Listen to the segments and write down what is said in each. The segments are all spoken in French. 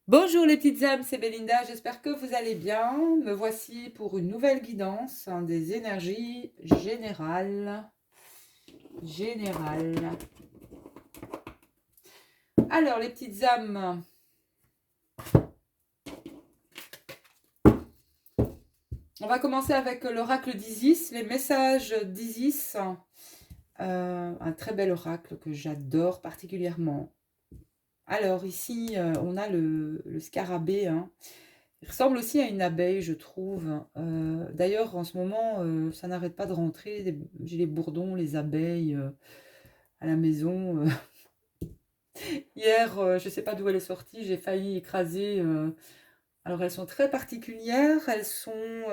Bonjour les petites âmes, c'est Belinda, j'espère que vous allez bien. Me voici pour une nouvelle guidance des énergies générales. Alors les petites âmes, on va commencer avec l'oracle d'Isis, les messages d'Isis. Un très bel oracle que j'adore particulièrement. Alors ici, on a le scarabée, hein. Il ressemble aussi à une abeille, je trouve. D'ailleurs, en ce moment, ça n'arrête pas de rentrer. J'ai les bourdons, les abeilles à la maison. Hier, je ne sais pas d'où elle est sortie, j'ai failli écraser. Alors, elles sont très particulières. Elles sont.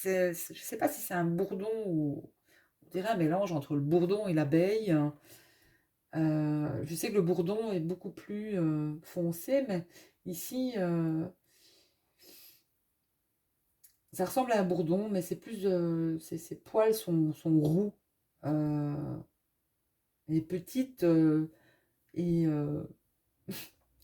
Je ne sais pas si c'est un bourdon ou. On dirait un mélange entre le bourdon et l'abeille. Je sais que le bourdon est beaucoup plus foncé, mais ici. Ça ressemble à un bourdon, mais c'est plus, ses poils sont roux, euh, et petites, et, euh,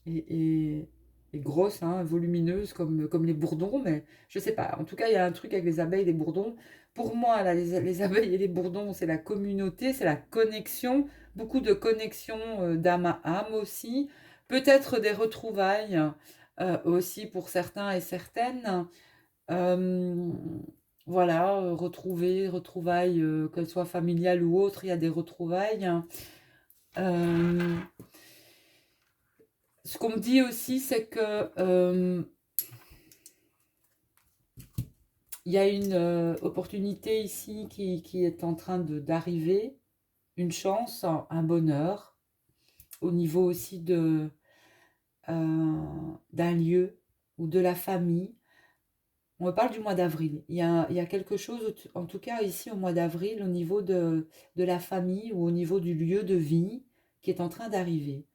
et, et- et grosses, hein, volumineuses comme les bourdons, mais je sais pas. En tout cas, il y a un truc avec les abeilles et les bourdons. Pour moi, là, les abeilles et les bourdons, c'est la communauté, c'est la connexion, beaucoup de connexions d'âme à âme aussi, peut-être des retrouvailles aussi pour certains et certaines. Euh, voilà, retrouvailles, qu'elles soient familiales ou autres, il y a des retrouvailles. Euh, Ce qu'on me dit aussi, c'est que il y a une opportunité ici qui est en train d'arriver, une chance, un bonheur, au niveau aussi d'un lieu ou de la famille. On me parle du mois d'avril. Il y a quelque chose, en tout cas ici au mois d'avril, au niveau de la famille ou au niveau du lieu de vie qui est en train d'arriver.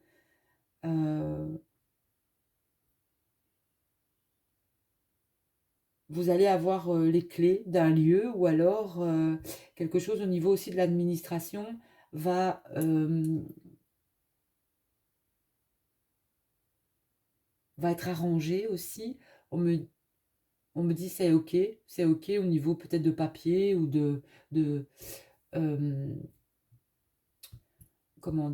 Euh, Vous allez avoir les clés d'un lieu ou alors quelque chose au niveau aussi de l'administration va, va être arrangé aussi. On me, on me dit c'est ok au niveau peut-être de papier ou de euh, comment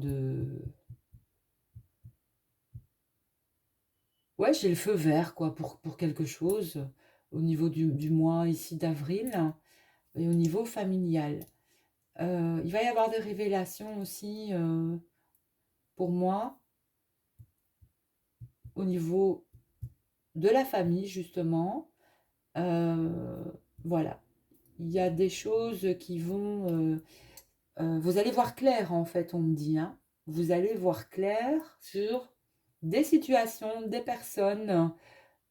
ouais, j'ai le feu vert, quoi, pour quelque chose au niveau du mois ici d'avril et au niveau familial. Il va y avoir des révélations aussi pour moi au niveau de la famille, justement. Euh, voilà. Il y a des choses qui vont... vous allez voir clair, en fait, on me dit, hein. Vous allez voir clair sur des situations, des personnes.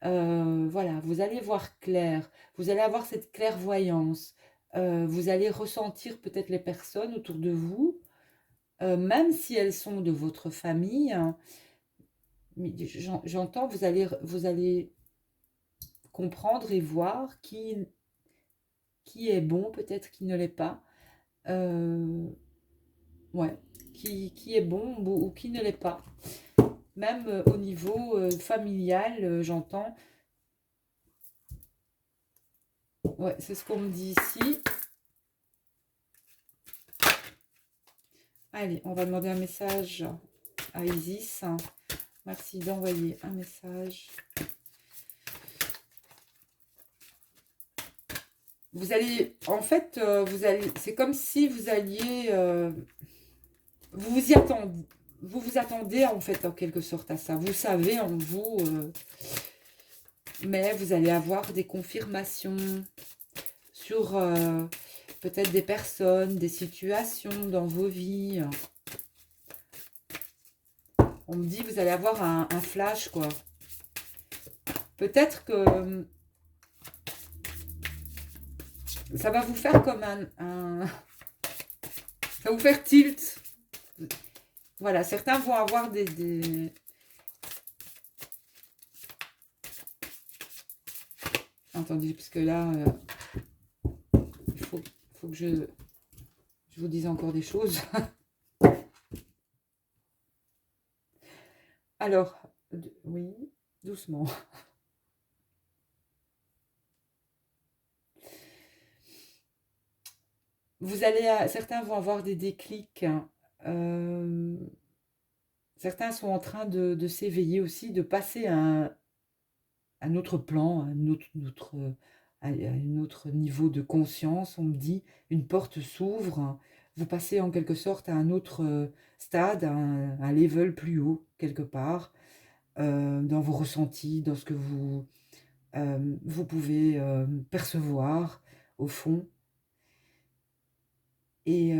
Voilà, vous allez voir clair, vous allez avoir cette clairvoyance, vous allez ressentir peut-être les personnes autour de vous, même si elles sont de votre famille, hein, mais j'entends, vous allez comprendre et voir qui est bon, peut-être qui ne l'est pas, euh, ouais, qui est bon ou qui ne l'est pas. Même au niveau familial, j'entends, ouais, c'est ce qu'on me dit ici. Allez, on va demander un message à Isis. Merci d'envoyer un message. Vous allez, en fait, c'est comme si vous alliez, vous vous y attendez, vous vous attendez en fait en quelque sorte à ça. Vous savez en vous, mais vous allez avoir des confirmations sur peut-être des personnes, des situations dans vos vies. On me dit vous allez avoir un flash quoi. Peut-être que ça va vous faire comme ça va vous faire tilt. Voilà, certains vont avoir Attendez, parce que là, il faut que je vous dise encore des choses. Alors, oui, doucement. Certains vont avoir des déclics, hein. Euh, Certains sont en train de s'éveiller aussi, de passer à un autre plan, à un autre niveau de conscience. On me dit, une porte s'ouvre, vous passez en quelque sorte à un autre stade, un level plus haut, quelque part, dans vos ressentis, dans ce que vous pouvez percevoir au fond. Et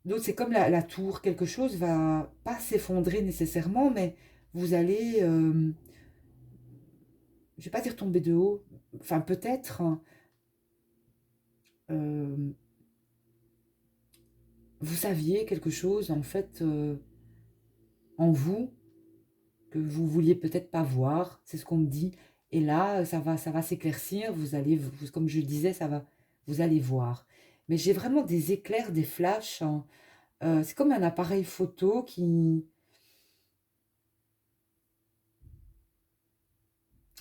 donc c'est comme la tour, quelque chose va pas s'effondrer nécessairement, mais vous allez, je vais pas dire tomber de haut, enfin peut-être, hein, vous saviez quelque chose en fait en vous que vous vouliez peut-être pas voir, c'est ce qu'on me dit. Et là, ça va s'éclaircir. Comme je disais, vous allez voir. Mais j'ai vraiment des éclairs, des flashs, hein. C'est comme un appareil photo qui,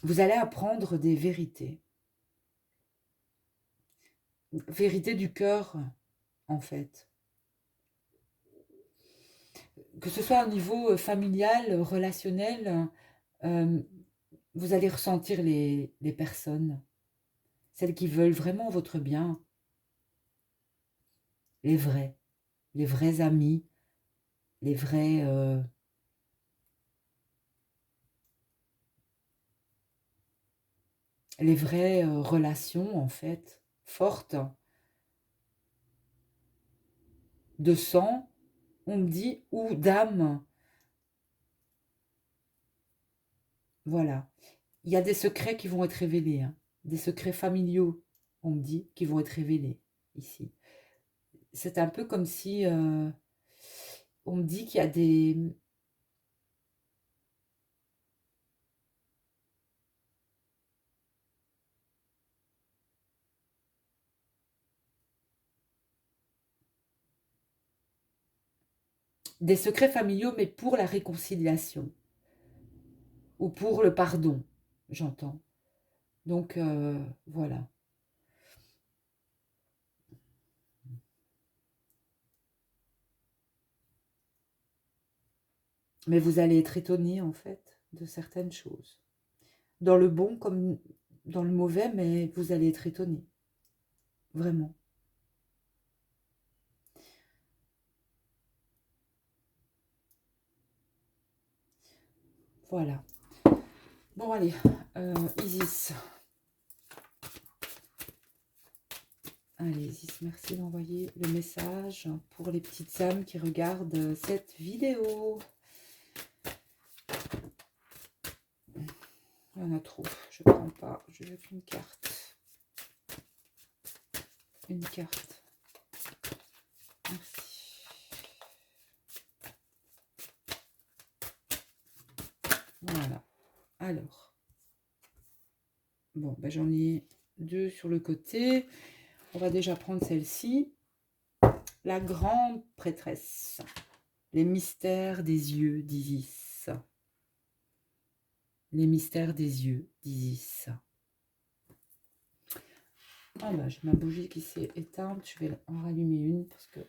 vous allez apprendre des vérités du cœur, en fait. Que ce soit au niveau familial, relationnel, euh, vous allez ressentir les personnes, celles qui veulent vraiment votre bien, les vrais, les vrais amis, les vrais, les vraies relations, en fait, fortes, de sang, on me dit, ou d'âme. Voilà. Il y a des secrets qui vont être révélés, hein. Des secrets familiaux, on me dit, qui vont être révélés ici. C'est un peu comme si on me dit qu'il y a des secrets familiaux, mais pour la réconciliation ou pour le pardon, j'entends. Donc voilà. Mais vous allez être étonné en fait de certaines choses. Dans le bon comme dans le mauvais, mais vous allez être étonné. Vraiment. Voilà. Bon, allez. Isis. Allez, Isis, merci d'envoyer le message pour les petites âmes qui regardent cette vidéo. Il y en a trop. Je ne prends pas. Je veux qu'une carte. Une carte. Merci. Voilà. Alors. Bon, ben j'en ai deux sur le côté. On va déjà prendre celle-ci. La grande prêtresse. Les mystères des yeux d'Isis. Les mystères des yeux d'Isis. Ah bah, j'ai ma bougie qui s'est éteinte. Je vais en rallumer une parce que...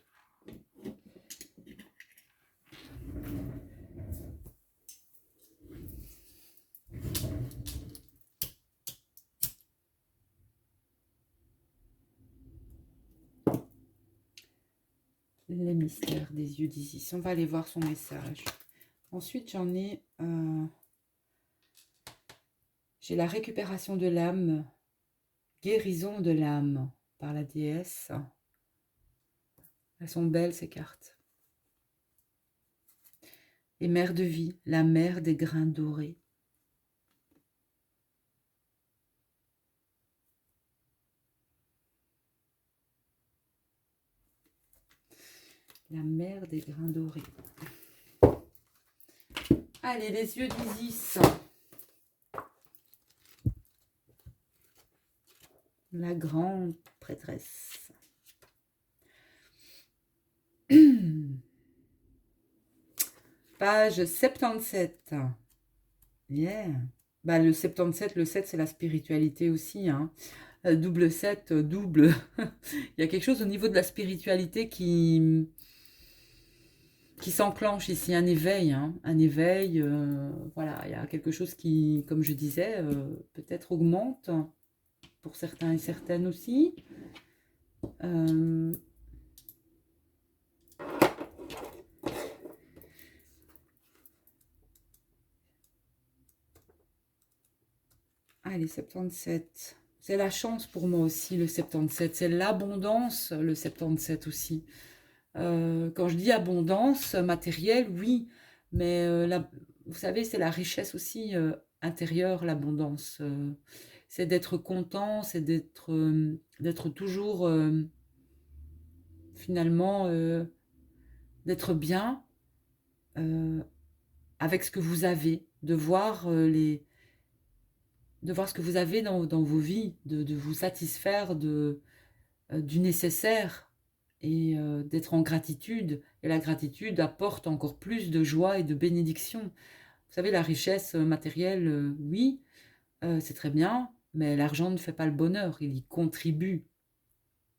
Les mystères des yeux d'Isis. On va aller voir son message. Ensuite, j'en ai... j'ai la récupération de l'âme. Guérison de l'âme par la déesse. Elles sont belles ces cartes. Et mère de vie, la mère des grains dorés. La mère des grains dorés. Allez, les yeux d'Isis. La grande prêtresse. Page 77. Yeah. Bah, le 77, le 7, c'est la spiritualité aussi, hein. Double 7, double. Il y a quelque chose au niveau de la spiritualité qui s'enclenche ici, un éveil, hein. Un éveil, voilà, il y a quelque chose qui, comme je disais, peut-être augmente, pour certains et certaines aussi. Allez, 77. C'est la chance pour moi aussi, le 77. C'est l'abondance, le 77 aussi. Quand je dis abondance matérielle, oui, mais vous savez, c'est la richesse aussi intérieure, l'abondance. C'est d'être content, c'est d'être toujours, finalement, d'être bien avec ce que vous avez, de voir ce que vous avez dans vos vies, de vous satisfaire du nécessaire et d'être en gratitude. Et la gratitude apporte encore plus de joie et de bénédiction. Vous savez, la richesse matérielle, oui, c'est très bien, mais l'argent ne fait pas le bonheur, il y contribue.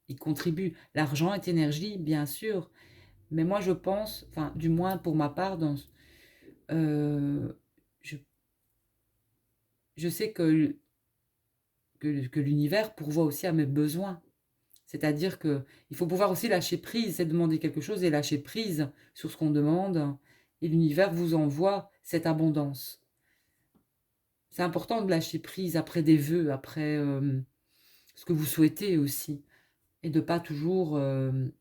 Il contribue. L'argent est énergie, bien sûr, mais moi je pense, enfin, du moins pour ma part, euh, je, je sais que l'univers pourvoit aussi à mes besoins. C'est-à-dire que il faut pouvoir aussi lâcher prise, c'est demander quelque chose et lâcher prise sur ce qu'on demande, et l'univers vous envoie cette abondance. C'est important de lâcher prise après des vœux, après ce que vous souhaitez aussi, et de pas toujours, je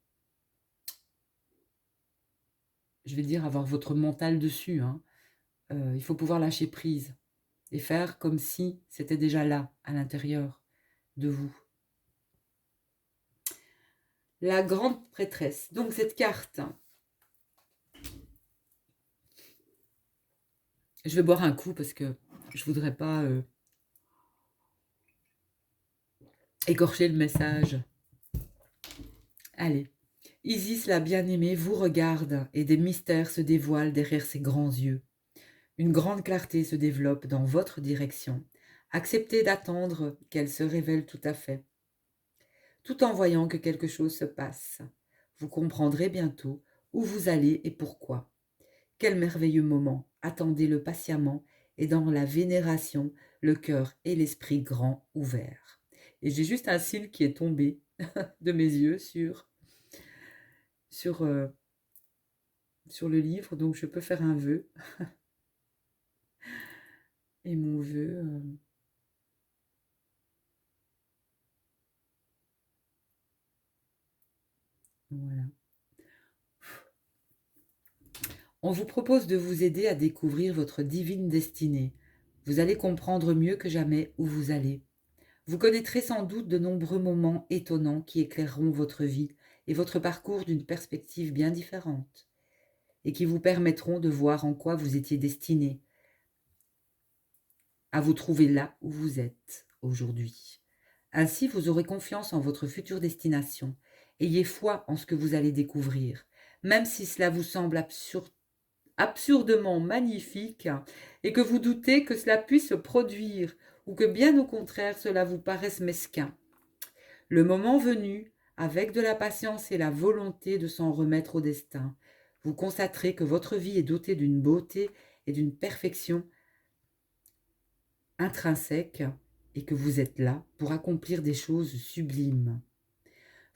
vais dire, avoir votre mental dessus, hein. Il faut pouvoir lâcher prise et faire comme si c'était déjà là, à l'intérieur de vous. La grande prêtresse. Donc cette carte, je vais boire un coup parce que je voudrais pas écorcher le message. Allez. Isis la bien-aimée vous regarde et des mystères se dévoilent derrière ses grands yeux. Une grande clarté se développe dans votre direction. Acceptez d'attendre qu'elle se révèle tout à fait, tout en voyant que quelque chose se passe. Vous comprendrez bientôt où vous allez et pourquoi. Quel merveilleux moment, attendez-le patiemment et dans la vénération, le cœur et l'esprit grand ouverts. Et j'ai juste un cil qui est tombé de mes yeux sur, sur le livre, donc je peux faire un vœu. Et mon vœu, voilà. On vous propose de vous aider à découvrir votre divine destinée. Vous allez comprendre mieux que jamais où vous allez. Vous connaîtrez sans doute de nombreux moments étonnants qui éclaireront votre vie et votre parcours d'une perspective bien différente, et qui vous permettront de voir en quoi vous étiez destiné à vous trouver là où vous êtes aujourd'hui. Ainsi, vous aurez confiance en votre future destination. Ayez foi en ce que vous allez découvrir, même si cela vous semble absurdement magnifique et que vous doutez que cela puisse se produire ou que bien au contraire cela vous paraisse mesquin. Le moment venu, avec de la patience et la volonté de s'en remettre au destin, vous constaterez que votre vie est dotée d'une beauté et d'une perfection intrinsèque et que vous êtes là pour accomplir des choses sublimes.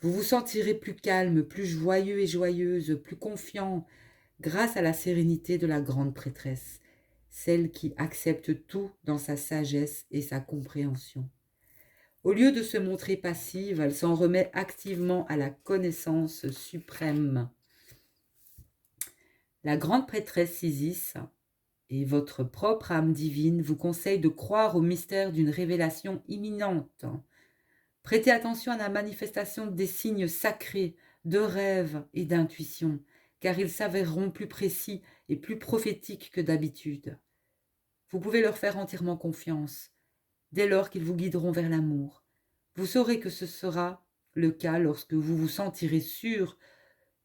Vous vous sentirez plus calme, plus joyeux et joyeuse, plus confiant, grâce à la sérénité de la grande prêtresse, celle qui accepte tout dans sa sagesse et sa compréhension. Au lieu de se montrer passive, elle s'en remet activement à la connaissance suprême. La grande prêtresse Isis et votre propre âme divine vous conseillent de croire au mystère d'une révélation imminente. Prêtez attention à la manifestation des signes sacrés, de rêves et d'intuition, car ils s'avéreront plus précis et plus prophétiques que d'habitude. Vous pouvez leur faire entièrement confiance, dès lors qu'ils vous guideront vers l'amour. Vous saurez que ce sera le cas lorsque vous vous sentirez sûr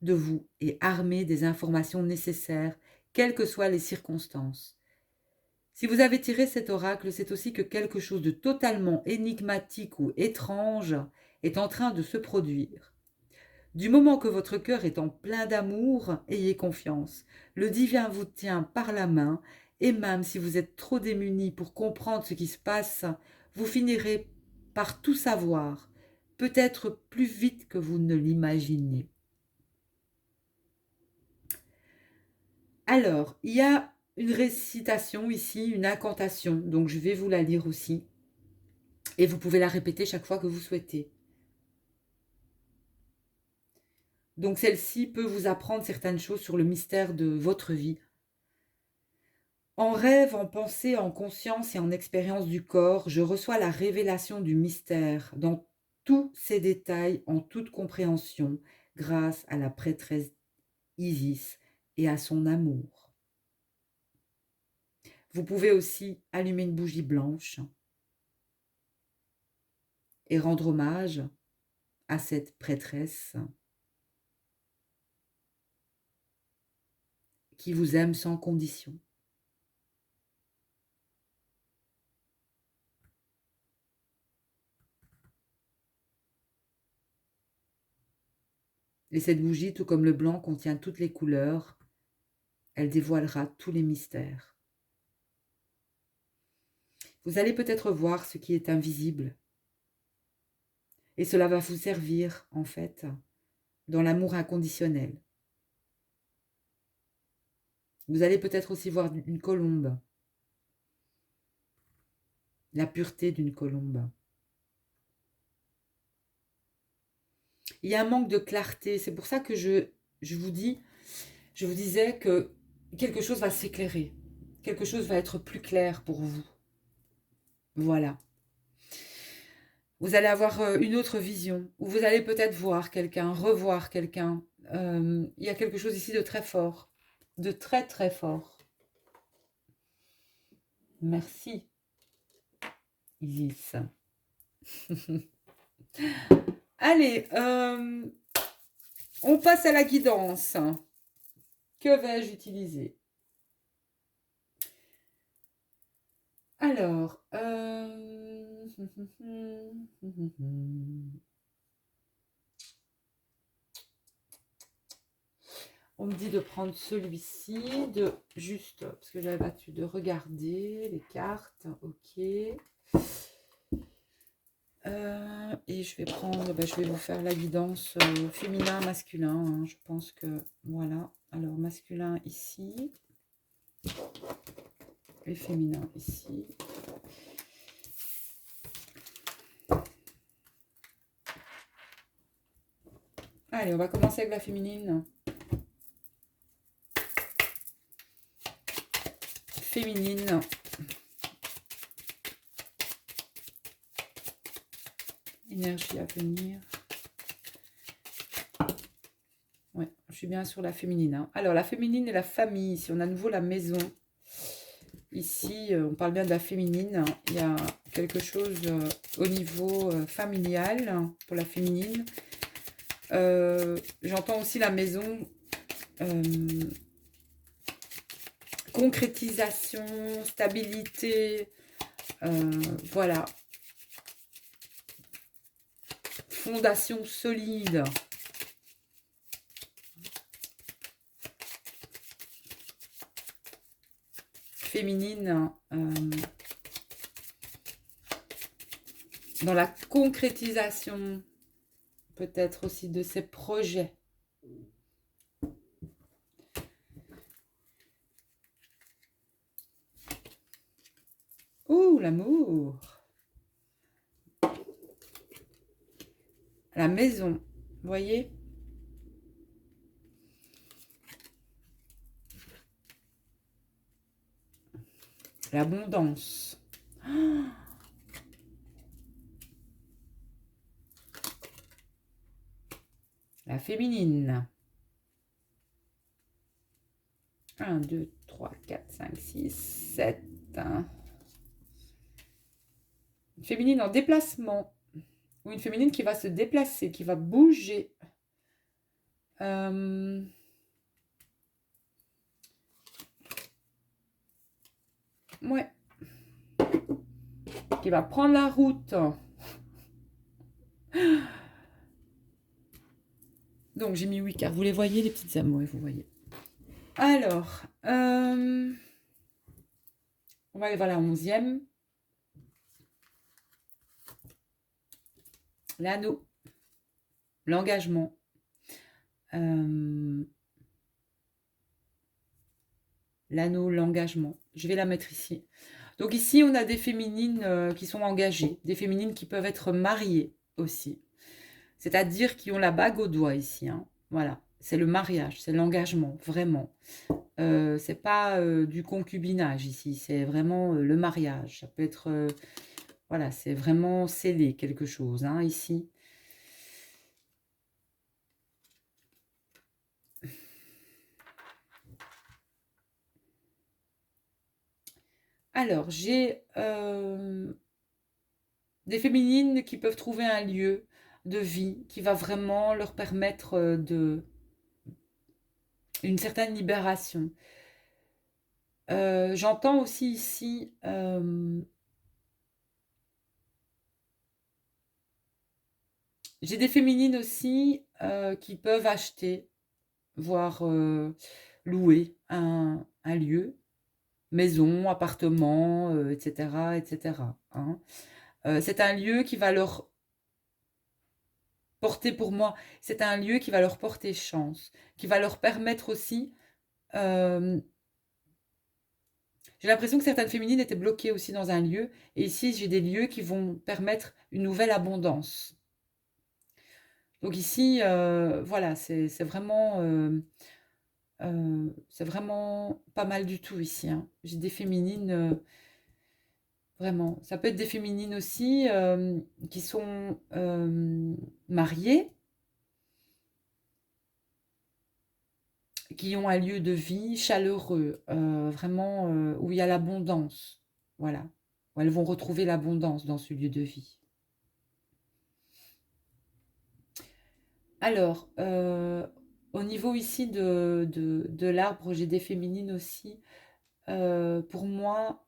de vous et armé des informations nécessaires quelles que soient les circonstances. Si vous avez tiré cet oracle, c'est aussi que quelque chose de totalement énigmatique ou étrange est en train de se produire. Du moment que votre cœur est en plein d'amour, ayez confiance. Le divin vous tient par la main, et même si vous êtes trop démunis pour comprendre ce qui se passe, vous finirez par tout savoir, peut-être plus vite que vous ne l'imaginez. Alors, il y a une récitation ici, une incantation, donc je vais vous la lire aussi, et vous pouvez la répéter chaque fois que vous souhaitez. Donc celle-ci peut vous apprendre certaines choses sur le mystère de votre vie. En rêve, en pensée, en conscience et en expérience du corps, je reçois la révélation du mystère dans tous ses détails, en toute compréhension, grâce à la prêtresse Isis et à son amour. Vous pouvez aussi allumer une bougie blanche et rendre hommage à cette prêtresse qui vous aime sans condition. Et cette bougie, tout comme le blanc, contient toutes les couleurs. Elle dévoilera tous les mystères. Vous allez peut-être voir ce qui est invisible. Et cela va vous servir, en fait, dans l'amour inconditionnel. Vous allez peut-être aussi voir une colombe. La pureté d'une colombe. Il y a un manque de clarté. C'est pour ça que je vous disais que quelque chose va s'éclairer. Quelque chose va être plus clair pour vous. Voilà. Vous allez avoir une autre vision, ou vous allez peut-être voir quelqu'un, revoir quelqu'un. Il y a quelque chose ici de très fort, de très très fort. Merci, Isis. Allez, on passe à la guidance. Que vais-je utiliser? Alors, on me dit de prendre celui-ci, de juste, parce que j'avais l'habitude de regarder les cartes, ok. Et je vais prendre, je vais vous faire la guidance féminin, masculin, hein, je pense que, voilà. Alors, masculin ici, et féminin ici. Allez, on va commencer avec la féminine. Féminine. Énergie à venir. Ouais, je suis bien sur la féminine. Hein. Alors, la féminine et la famille. Ici, on a à nouveau la maison. Ici, on parle bien de la féminine. Il y a quelque chose au niveau familial pour la féminine. J'entends aussi la maison. Concrétisation, stabilité. Voilà. Fondation solide. Féminine dans la concrétisation peut-être aussi de ses projets. Ouh, l'amour. La maison, vous voyez? L'abondance. Oh, la féminine. 1, 2, 3, 4, 5, 6, 7. Une féminine en déplacement. Ou une féminine qui va se déplacer, qui va bouger. Ouais, qui va prendre la route. Donc j'ai mis 8 cartes. Vous les voyez, les petites âmes? Oui, vous voyez. Alors, on va aller voir la 11e. L'anneau, l'engagement. L'anneau, l'engagement. Je vais la mettre ici. Donc ici, on a des féminines qui sont engagées, des féminines qui peuvent être mariées aussi. C'est-à-dire qui ont la bague au doigt ici. Hein. Voilà, c'est le mariage, c'est l'engagement, vraiment. C'est pas du concubinage ici, c'est vraiment le mariage. Ça peut être, voilà, c'est vraiment scellé quelque chose hein, ici. Alors, j'ai des féminines qui peuvent trouver un lieu de vie qui va vraiment leur permettre une certaine libération. J'entends aussi ici j'ai des féminines aussi qui peuvent acheter, voire louer un lieu, maison, appartement, etc., etc. Hein. C'est un lieu qui va leur porter, pour moi, c'est un lieu qui va leur porter chance, qui va leur permettre aussi j'ai l'impression que certaines féminines étaient bloquées aussi dans un lieu. Et ici, j'ai des lieux qui vont permettre une nouvelle abondance. Donc ici, voilà, c'est vraiment pas mal du tout ici. Hein. J'ai des féminines, vraiment. Ça peut être des féminines aussi qui sont mariées, qui ont un lieu de vie chaleureux, vraiment où il y a l'abondance. Voilà. Où elles vont retrouver l'abondance dans ce lieu de vie. Alors, au niveau ici de l'arbre, j'ai des féminines aussi. Pour moi,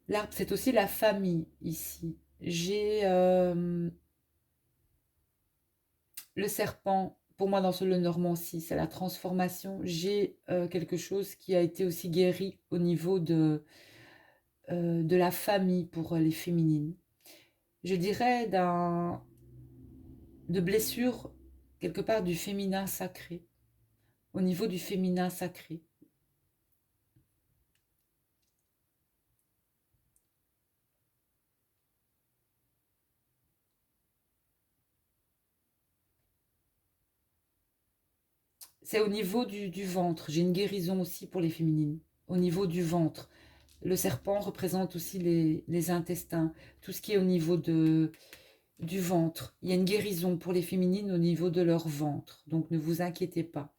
l'arbre, c'est aussi la famille ici. J'ai le serpent, pour moi dans ce Lenormand aussi, c'est la transformation. J'ai quelque chose qui a été aussi guéri au niveau de la famille pour les féminines. Je dirais de blessure quelque part du féminin sacré, au niveau du féminin sacré. C'est au niveau du ventre. J'ai une guérison aussi pour les féminines. Au niveau du ventre. Le serpent représente aussi les intestins. Tout ce qui est au niveau du ventre. Il y a une guérison pour les féminines au niveau de leur ventre. Donc ne vous inquiétez pas.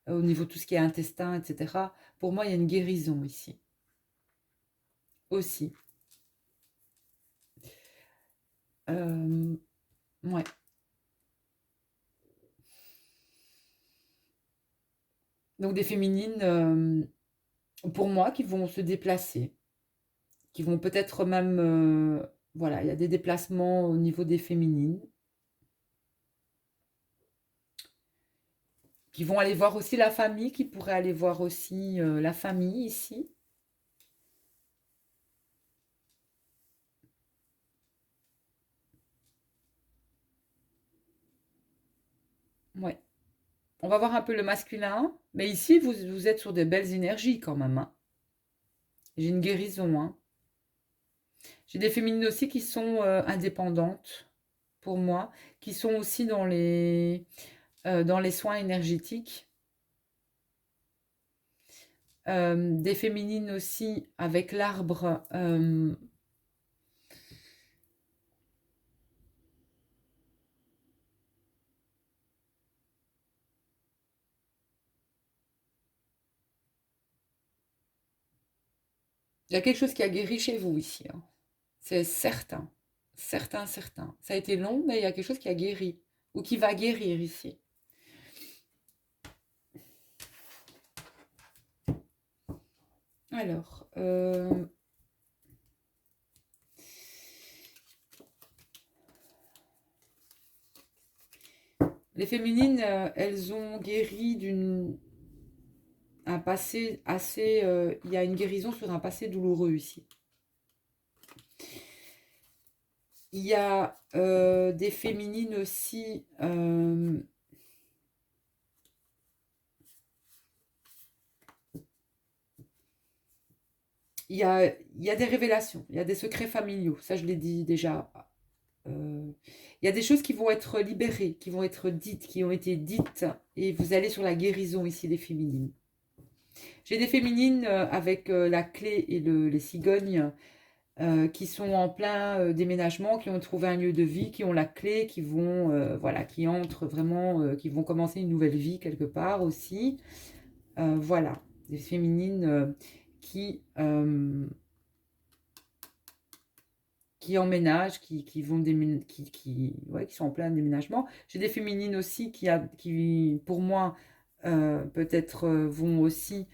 Au niveau de tout ce qui est intestin, etc. Pour moi, il y a une guérison ici. Aussi. Ouais. Donc des féminines, pour moi, qui vont se déplacer. Qui vont peut-être même... voilà, il y a des déplacements au niveau des féminines. Qui vont aller voir aussi la famille, qui pourraient aller voir aussi la famille ici. Ouais. On va voir un peu le masculin. Mais ici, vous êtes sur des belles énergies quand même. Hein. J'ai une guérison. Hein. J'ai des féminines aussi qui sont indépendantes pour moi, qui sont aussi dans les soins énergétiques. Des féminines aussi avec l'arbre. Il y a quelque chose qui a guéri chez vous ici. Hein. C'est certain. Certain, certain. Ça a été long, mais il y a quelque chose qui a guéri. Ou qui va guérir ici. Alors, les féminines, elles ont guéri un passé assez... il y a une guérison sur un passé douloureux ici. Il y a des féminines aussi... il y a des révélations, il y a des secrets familiaux, ça je l'ai dit déjà. Il y a des choses qui vont être libérées, qui vont être dites, qui ont été dites, et vous allez sur la guérison ici des féminines. J'ai des féminines avec la clé et les cigognes qui sont en plein déménagement, qui ont trouvé un lieu de vie, qui ont la clé, qui vont, voilà, qui entrent vraiment, qui vont commencer une nouvelle vie quelque part aussi. Voilà, des féminines qui, euh, qui emménagent, qui vont ouais, qui sont en plein déménagement. J'ai des féminines aussi qui pour moi, peut-être vont aussi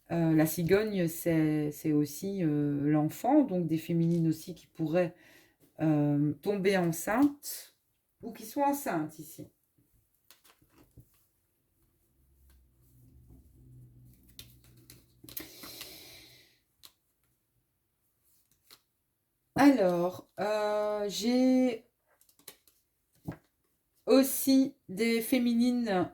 la cigogne, c'est aussi l'enfant, donc des féminines aussi qui pourraient tomber enceintes ou qui sont enceintes ici. Alors, j'ai aussi des féminines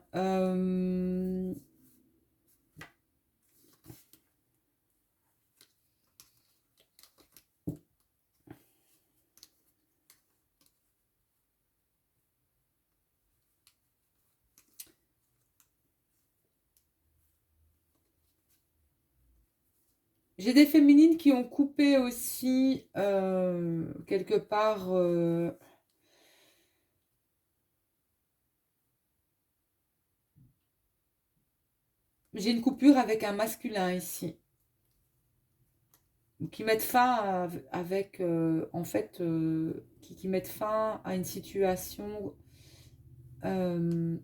j'ai des féminines qui ont coupé aussi quelque part. J'ai une coupure avec un masculin ici, qui mettent fin avec, en fait, qui mettent fin à une situation euh,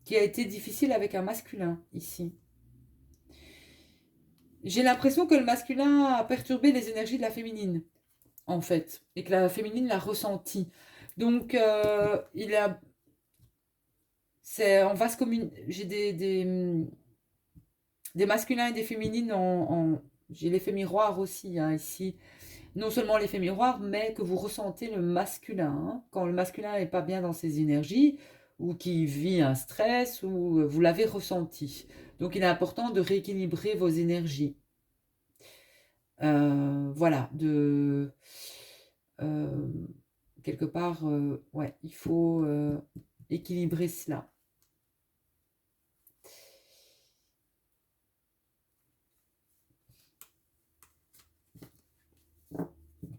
qui a été difficile avec un masculin ici. J'ai l'impression que le masculin a perturbé les énergies de la féminine, en fait, et que la féminine l'a ressenti. Donc, c'est en vaste commune. J'ai des masculins et des féminines j'ai l'effet miroir aussi, hein, ici. Non seulement l'effet miroir, mais que vous ressentez le masculin, hein. Quand le masculin n'est pas bien dans ses énergies, ou qui vit un stress, ou vous l'avez ressenti. Donc il est important de rééquilibrer vos énergies. Voilà, euh, quelque part, ouais, il faut équilibrer cela.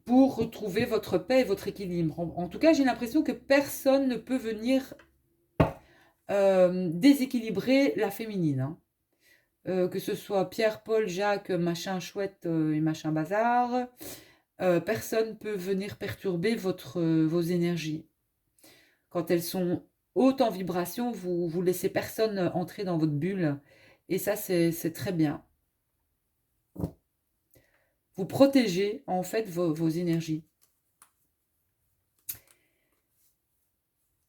Pour retrouver votre paix et votre équilibre. En tout cas, j'ai l'impression que personne ne peut venir déséquilibrer la féminine, hein. Que ce soit Pierre, Paul, Jacques, machin chouette et machin bazar, personne peut venir perturber vos énergies. Quand elles sont hautes en vibration, vous laissez personne entrer dans votre bulle. Et ça, c'est très bien. Vous protégez en fait vos énergies.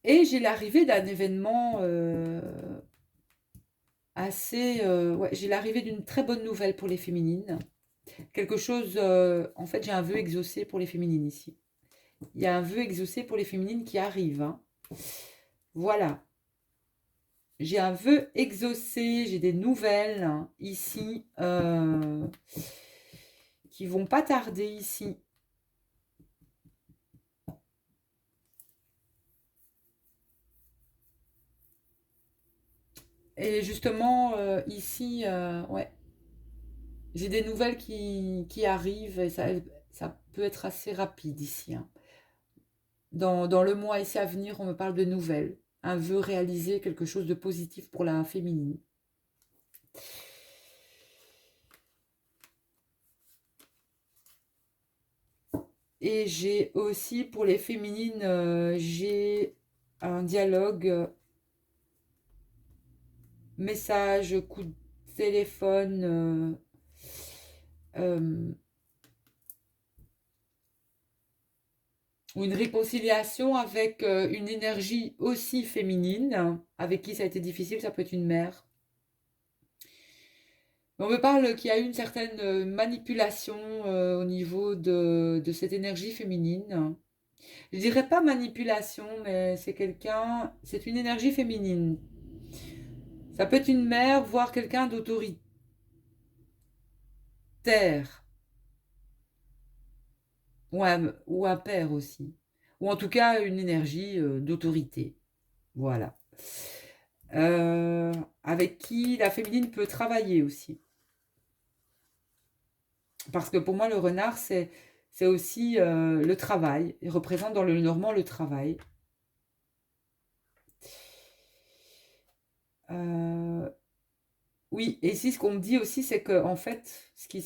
Et j'ai l'arrivée d'un événement assez... ouais, j'ai l'arrivée d'une très bonne nouvelle pour les féminines. Quelque chose... en fait, j'ai un vœu exaucé pour les féminines ici. Il y a un vœu exaucé pour les féminines qui arrive, hein. Voilà. J'ai un vœu exaucé, j'ai des nouvelles, hein, ici qui vont pas tarder ici. Et justement, ici, ouais, j'ai des nouvelles qui arrivent et ça peut être assez rapide ici, hein. Dans le mois ici à venir, on me parle de nouvelles. Un vœu réalisé, quelque chose de positif pour la féminine. Et j'ai aussi pour les féminines, j'ai un dialogue, message, coup de téléphone, euh, ou une réconciliation avec une énergie aussi féminine, avec qui ça a été difficile, ça peut être une mère. On me parle qu'il y a eu une certaine manipulation au niveau de cette énergie féminine. Je dirais pas manipulation, mais c'est quelqu'un, c'est une énergie féminine. Ça peut être une mère, voire quelqu'un d'autoritaire, ou un père aussi. Ou en tout cas une énergie d'autorité. Voilà. Euh, avec qui la féminine peut travailler aussi. Parce que pour moi, le renard, c'est aussi le travail. Il représente dans le normand le travail. Euh, oui, et ici, ce qu'on me dit aussi, c'est que en fait, ce qu'il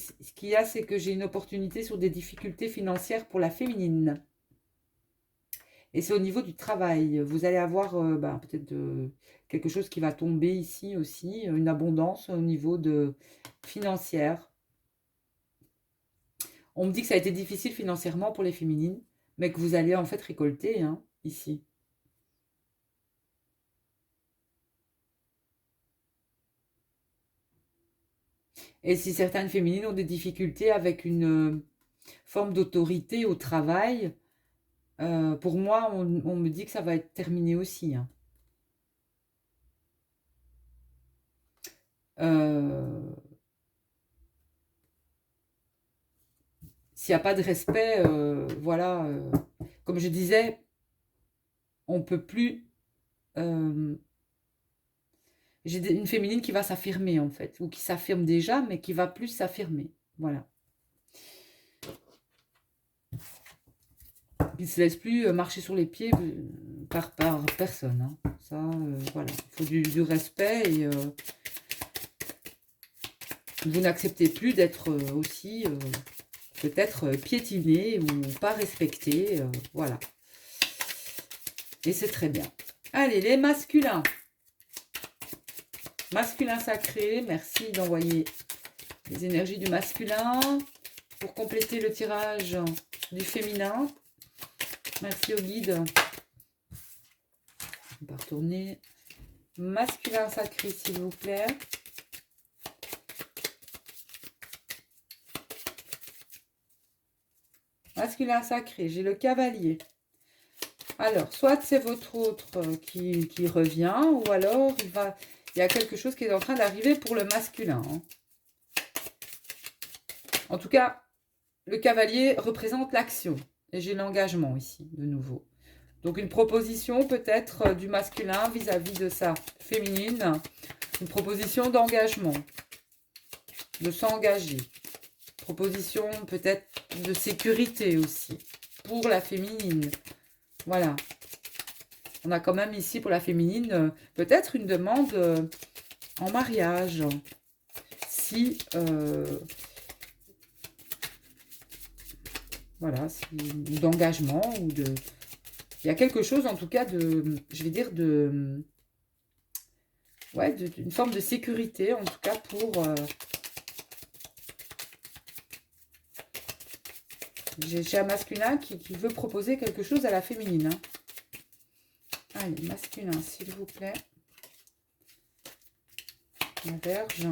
y a, c'est que j'ai une opportunité sur des difficultés financières pour la féminine. Et c'est au niveau du travail. Vous allez avoir peut-être quelque chose qui va tomber ici aussi, une abondance au niveau de financière. On me dit que ça a été difficile financièrement pour les féminines, mais que vous allez en fait récolter hein, ici. Et si certaines féminines ont des difficultés avec une forme d'autorité au travail, pour moi, on me dit que ça va être terminé aussi. Hein. Euh, S'il n'y a pas de respect, voilà, comme je disais, on peut plus. J'ai une féminine qui va s'affirmer en fait, ou qui s'affirme déjà, mais qui va plus s'affirmer. Voilà. Qui ne se laisse plus marcher sur les pieds par personne. Hein. Ça, voilà. Il faut du respect et vous n'acceptez plus d'être aussi peut-être piétiné ou pas respecté. Voilà. Et c'est très bien. Allez, les masculins. Masculin sacré, merci d'envoyer les énergies du masculin pour compléter le tirage du féminin. Merci au guide. On va retourner. Masculin sacré, s'il vous plaît. Masculin sacré, j'ai le cavalier. Alors, soit c'est votre autre qui revient, ou alors il y a quelque chose qui est en train d'arriver pour le masculin. Hein. En tout cas, le cavalier représente l'action. Et j'ai l'engagement ici, de nouveau. Donc une proposition peut-être du masculin vis-à-vis de sa féminine. Une proposition d'engagement. De s'engager. Proposition peut-être de sécurité aussi. Pour la féminine. Voilà. On a quand même ici pour la féminine peut-être une demande en mariage. Si... voilà, d'engagement ou de... Il y a quelque chose en tout cas de... Je vais dire de... Ouais, d'une forme de sécurité en tout cas pour... J'ai un masculin qui veut proposer quelque chose à la féminine. Hein. Allez, masculin, s'il vous plaît. La Vierge.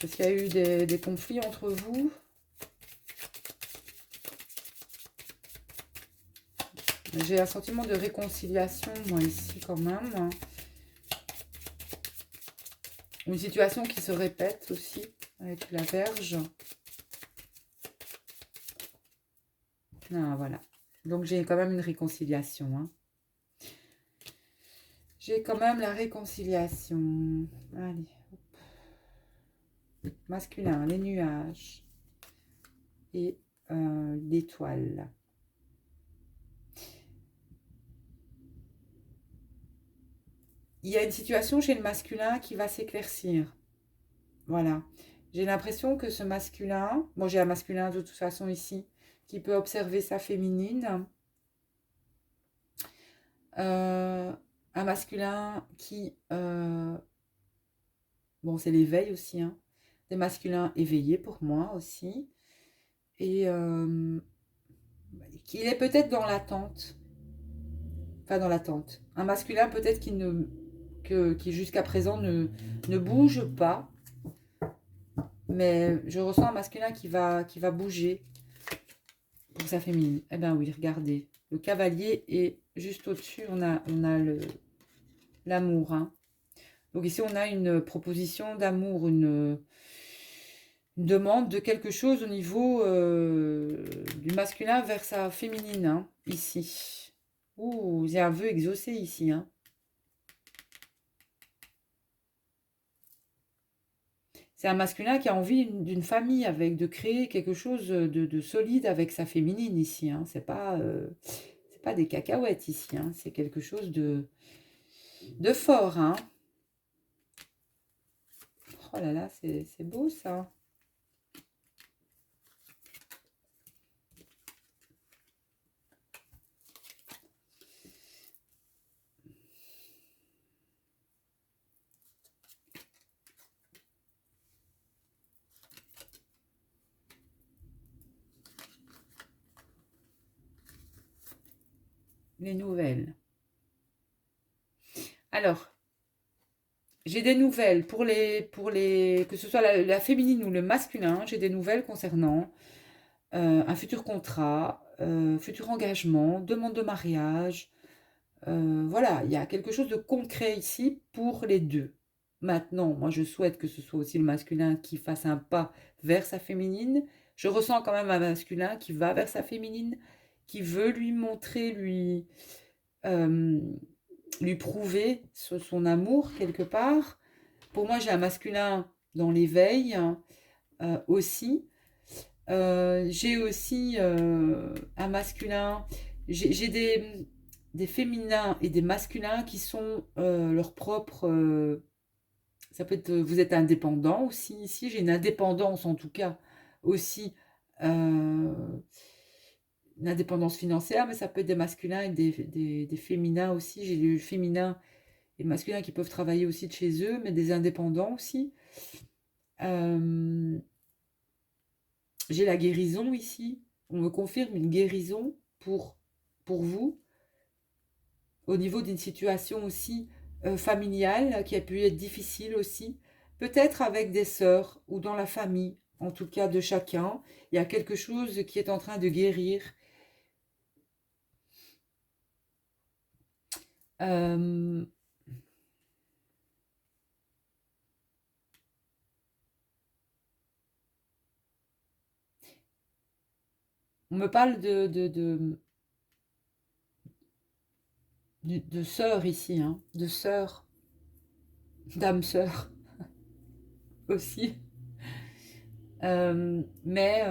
Est-ce qu'il y a eu des conflits entre vous? J'ai un sentiment de réconciliation, moi, ici, quand même. Une situation qui se répète aussi, avec la Vierge. Ah, voilà. Donc, j'ai quand même une réconciliation. Hein. J'ai quand même la réconciliation. Allez. Hop. Masculin, les nuages. Et l'étoile. Il y a une situation chez le masculin qui va s'éclaircir. Voilà. J'ai l'impression que ce masculin... Bon, j'ai un masculin de toute façon ici qui peut observer sa féminine. un masculin qui... bon, c'est l'éveil aussi, hein. Des masculins éveillés pour moi aussi. Et qu'il est peut-être dans l'attente. Enfin, dans l'attente. Un masculin peut-être qui jusqu'à présent ne bouge pas. Mais je ressens un masculin qui va bouger pour sa féminine. Eh bien oui, regardez. Le cavalier est juste au-dessus. On a l'amour. Hein. Donc ici, on a une proposition d'amour, une demande de quelque chose au niveau du masculin vers sa féminine. Hein, ici. Ouh, il y a un vœu exaucé ici. Hein. C'est un masculin qui a envie d'une famille, avec de créer quelque chose de solide avec sa féminine ici. Hein. C'est pas des cacahuètes ici. Hein. C'est quelque chose de fort. Hein. Oh là là, c'est beau ça. Les nouvelles. Alors, j'ai des nouvelles que ce soit la féminine ou le masculin, j'ai des nouvelles concernant un futur contrat, futur engagement, demande de mariage. Voilà, il y a quelque chose de concret ici pour les deux. Maintenant, moi je souhaite que ce soit aussi le masculin qui fasse un pas vers sa féminine. Je ressens quand même un masculin qui va vers sa féminine, qui veut lui montrer, euh, lui prouver son amour quelque part. Pour moi, j'ai un masculin dans l'éveil aussi. J'ai aussi un masculin. J'ai des féminins et des masculins qui sont leur propre. Ça peut être. Vous êtes indépendant aussi ici. J'ai une indépendance en tout cas aussi. euh, une indépendance financière, mais ça peut être des masculins et des féminins aussi. J'ai du féminin et masculins qui peuvent travailler aussi de chez eux, mais des indépendants aussi. Euh, j'ai la guérison ici. On me confirme une guérison pour vous, au niveau d'une situation aussi familiale qui a pu être difficile aussi. Peut-être avec des sœurs ou dans la famille, en tout cas de chacun. Il y a quelque chose qui est en train de guérir. Euh, on me parle de sœurs ici, hein, de sœurs, d'âmes sœurs aussi. Mais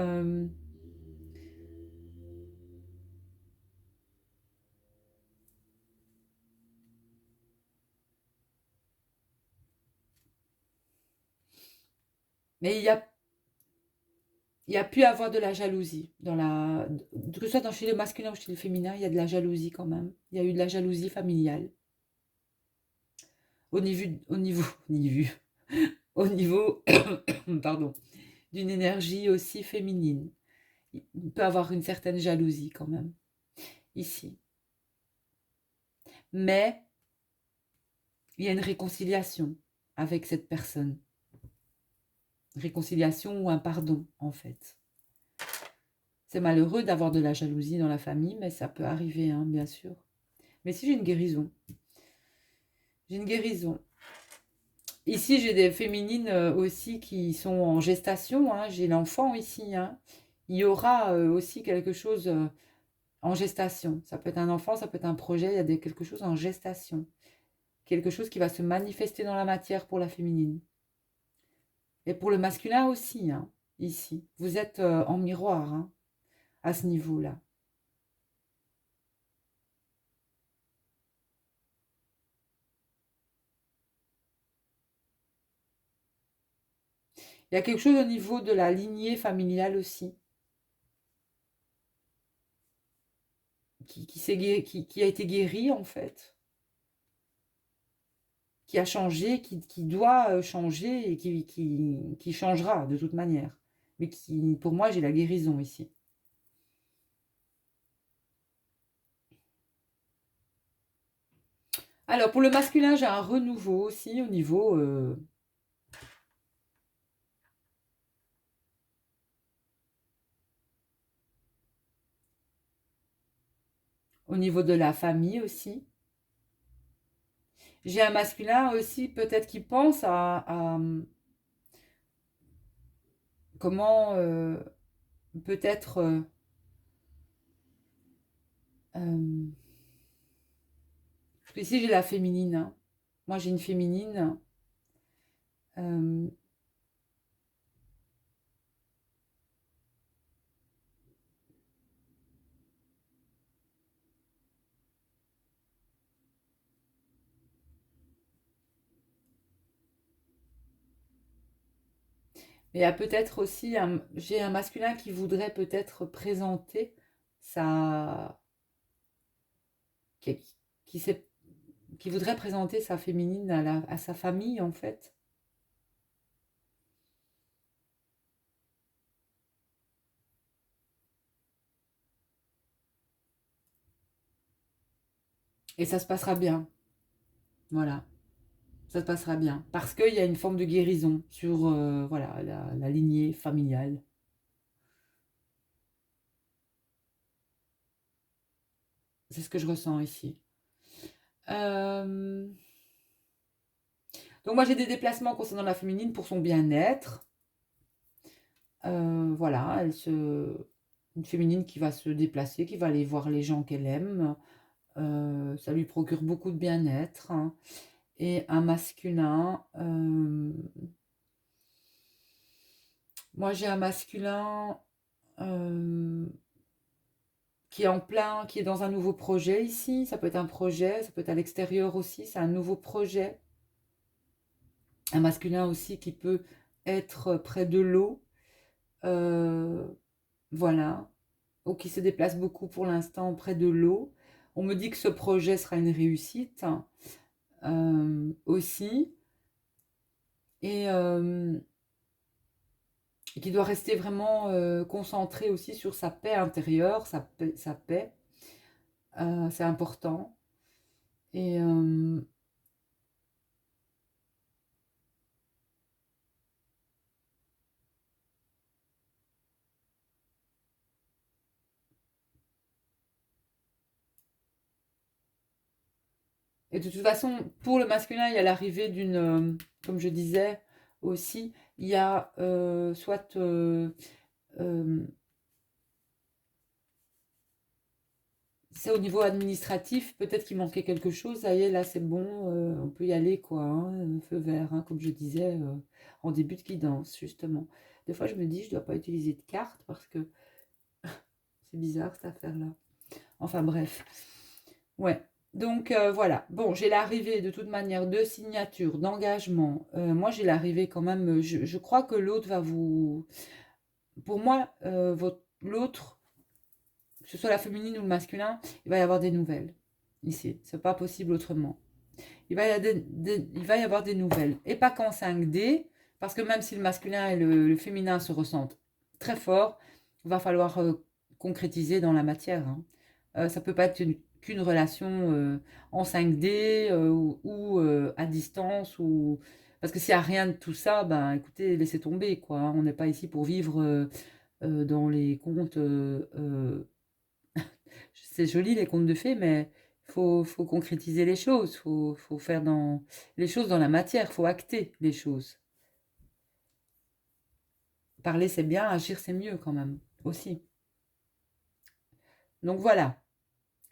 mais il y a pu avoir de la jalousie que ce soit chez le masculin ou chez le féminin, il y a de la jalousie quand même. Il y a eu de la jalousie familiale au niveau, au niveau, pardon, d'une énergie aussi féminine. Il peut avoir une certaine jalousie quand même ici. Mais il y a une réconciliation avec cette personne. Une réconciliation ou un pardon, en fait. C'est malheureux d'avoir de la jalousie dans la famille, mais ça peut arriver, hein, bien sûr. Mais si j'ai une guérison, j'ai une guérison. Ici, j'ai des féminines aussi qui sont en gestation. Hein. J'ai l'enfant ici. Hein. Il y aura aussi quelque chose en gestation. Ça peut être un enfant, ça peut être un projet. Il y a quelque chose en gestation. Quelque chose qui va se manifester dans la matière pour la féminine. Et pour le masculin aussi, hein, ici. Vous êtes en miroir hein, à ce niveau-là. Il y a quelque chose au niveau de la lignée familiale aussi, qui a été guéri en fait. qui a changé, qui doit changer et qui changera de toute manière. Mais qui, pour moi, j'ai la guérison ici. Alors, pour le masculin, j'ai un renouveau aussi au niveau de la famille aussi. J'ai un masculin aussi, peut-être qui pense comment peut-être euh, parce que ici j'ai la féminine, hein. Moi j'ai une féminine. euh, mais il y a peut-être aussi j'ai un masculin qui voudrait peut-être présenter sa qui, qui, sait- qui voudrait présenter sa féminine à sa famille en fait. Et ça se passera bien. Voilà. Ça se passera bien. Parce qu'il y a une forme de guérison sur voilà, la lignée familiale. C'est ce que je ressens ici. Euh, Donc moi j'ai des déplacements concernant la féminine pour son bien-être. Voilà, une féminine qui va se déplacer, qui va aller voir les gens qu'elle aime. Ça lui procure beaucoup de bien-être, hein. Et un masculin. Moi j'ai un masculin euh, qui est en plein, qui est dans un nouveau projet ici. Ça peut être un projet, ça peut être à l'extérieur aussi. C'est un nouveau projet. Un masculin aussi qui peut être près de l'eau. Euh, voilà. Ou qui se déplace beaucoup pour l'instant près de l'eau. On me dit que ce projet sera une réussite, aussi. Et, et qui doit rester vraiment concentré aussi sur sa paix intérieure, sa paix. C'est important. Et, et de toute façon, pour le masculin, il y a l'arrivée comme je disais aussi, il y a soit euh, c'est au niveau administratif, peut-être qu'il manquait quelque chose. Ça y est, là, c'est bon, on peut y aller, quoi, hein, feu vert, hein, comme je disais en début de guidance, justement. Des fois, je me dis, je ne dois pas utiliser de carte parce que c'est bizarre, cette affaire-là. Enfin, bref. Ouais. Donc, voilà. Bon, j'ai l'arrivée, de toute manière, de signature, d'engagement. Moi, j'ai l'arrivée quand même. Je crois que l'autre va vous. Pour moi, l'autre, que ce soit la féminine ou le masculin, il va y avoir des nouvelles. Ici, c'est pas possible autrement. Il va y avoir des nouvelles. Et pas qu'en 5D, parce que même si le masculin et le féminin se ressentent très fort, il va falloir concrétiser dans la matière, hein. Ça peut pas être qu'une relation en 5D ou à distance. Parce que s'il n'y a rien de tout ça, ben écoutez, laissez tomber, quoi, hein. On n'est pas ici pour vivre dans les contes c'est joli les contes de fées, mais faut concrétiser les choses, faut faire les choses dans la matière, faut acter les choses. Parler c'est bien, agir c'est mieux quand même, aussi. Donc voilà.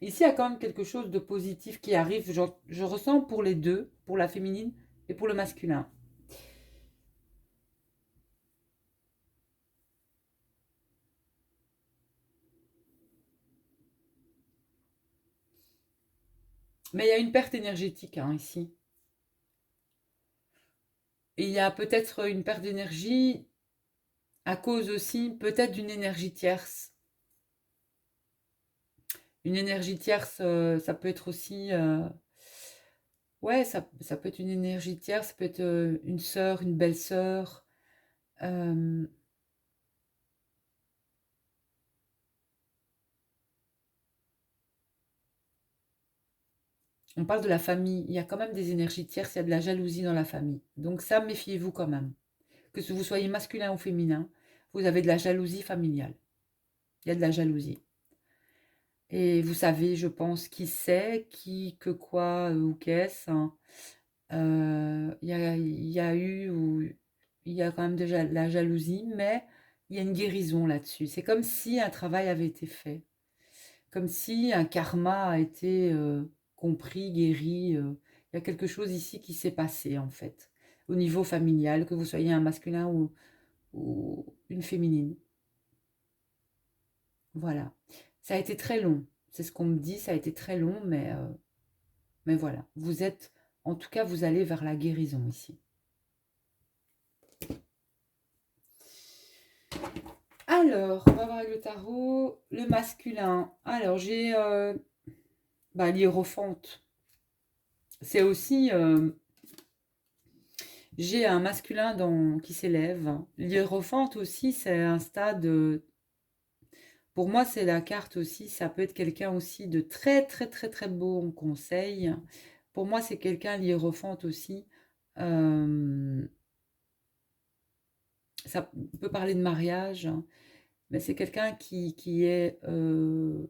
Ici, il y a quand même quelque chose de positif qui arrive. Je ressens pour les deux, pour la féminine et pour le masculin. Mais il y a une perte énergétique, hein, ici. Et il y a peut-être une perte d'énergie à cause aussi peut-être d'une énergie tierce. Une énergie tierce, ça peut être aussi Ouais, ça peut être une énergie tierce, ça peut être une sœur, une belle-sœur. euh, on parle de la famille. Il y a quand même des énergies tierces, il y a de la jalousie dans la famille. Donc ça, méfiez-vous quand même. Que vous soyez masculin ou féminin, vous avez de la jalousie familiale. Il y a de la jalousie. Et vous savez, je pense, qui c'est, qui, que quoi ou qu'est-ce, hein. Il y a eu, ou il y a quand même déjà de la jalousie, mais il y a une guérison là-dessus. C'est comme si un travail avait été fait, comme si un karma a été compris, guéri. Il y a quelque chose ici qui s'est passé, en fait, au niveau familial, que vous soyez un masculin ou une féminine. Voilà. Ça a été très long. C'est ce qu'on me dit, ça a été très long, mais voilà. Vous êtes, en tout cas, vous allez vers la guérison ici. Alors, on va voir avec le tarot, le masculin. Alors, j'ai l'hiérophante. C'est aussi, j'ai un masculin qui s'élève. L'hiérophante aussi, c'est un stade, pour moi, c'est la carte aussi, ça peut être quelqu'un aussi de très, très, très, très bon conseil. Pour moi, c'est quelqu'un, l'hiérophante aussi. euh, Ça peut parler de mariage, hein, mais c'est quelqu'un qui est... le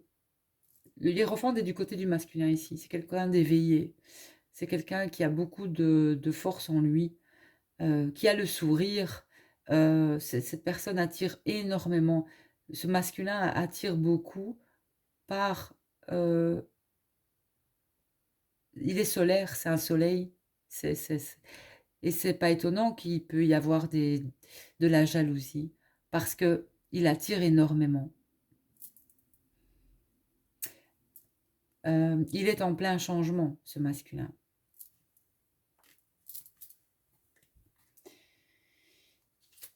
hiérophante est du côté du masculin ici. C'est quelqu'un d'éveillé. C'est quelqu'un qui a beaucoup de force en lui, qui a le sourire. Cette personne attire énormément. Ce masculin attire beaucoup par... euh, il est solaire, c'est un soleil. Et c'est pas étonnant qu'il peut y avoir de la jalousie, parce que il attire énormément. Il est en plein changement, ce masculin.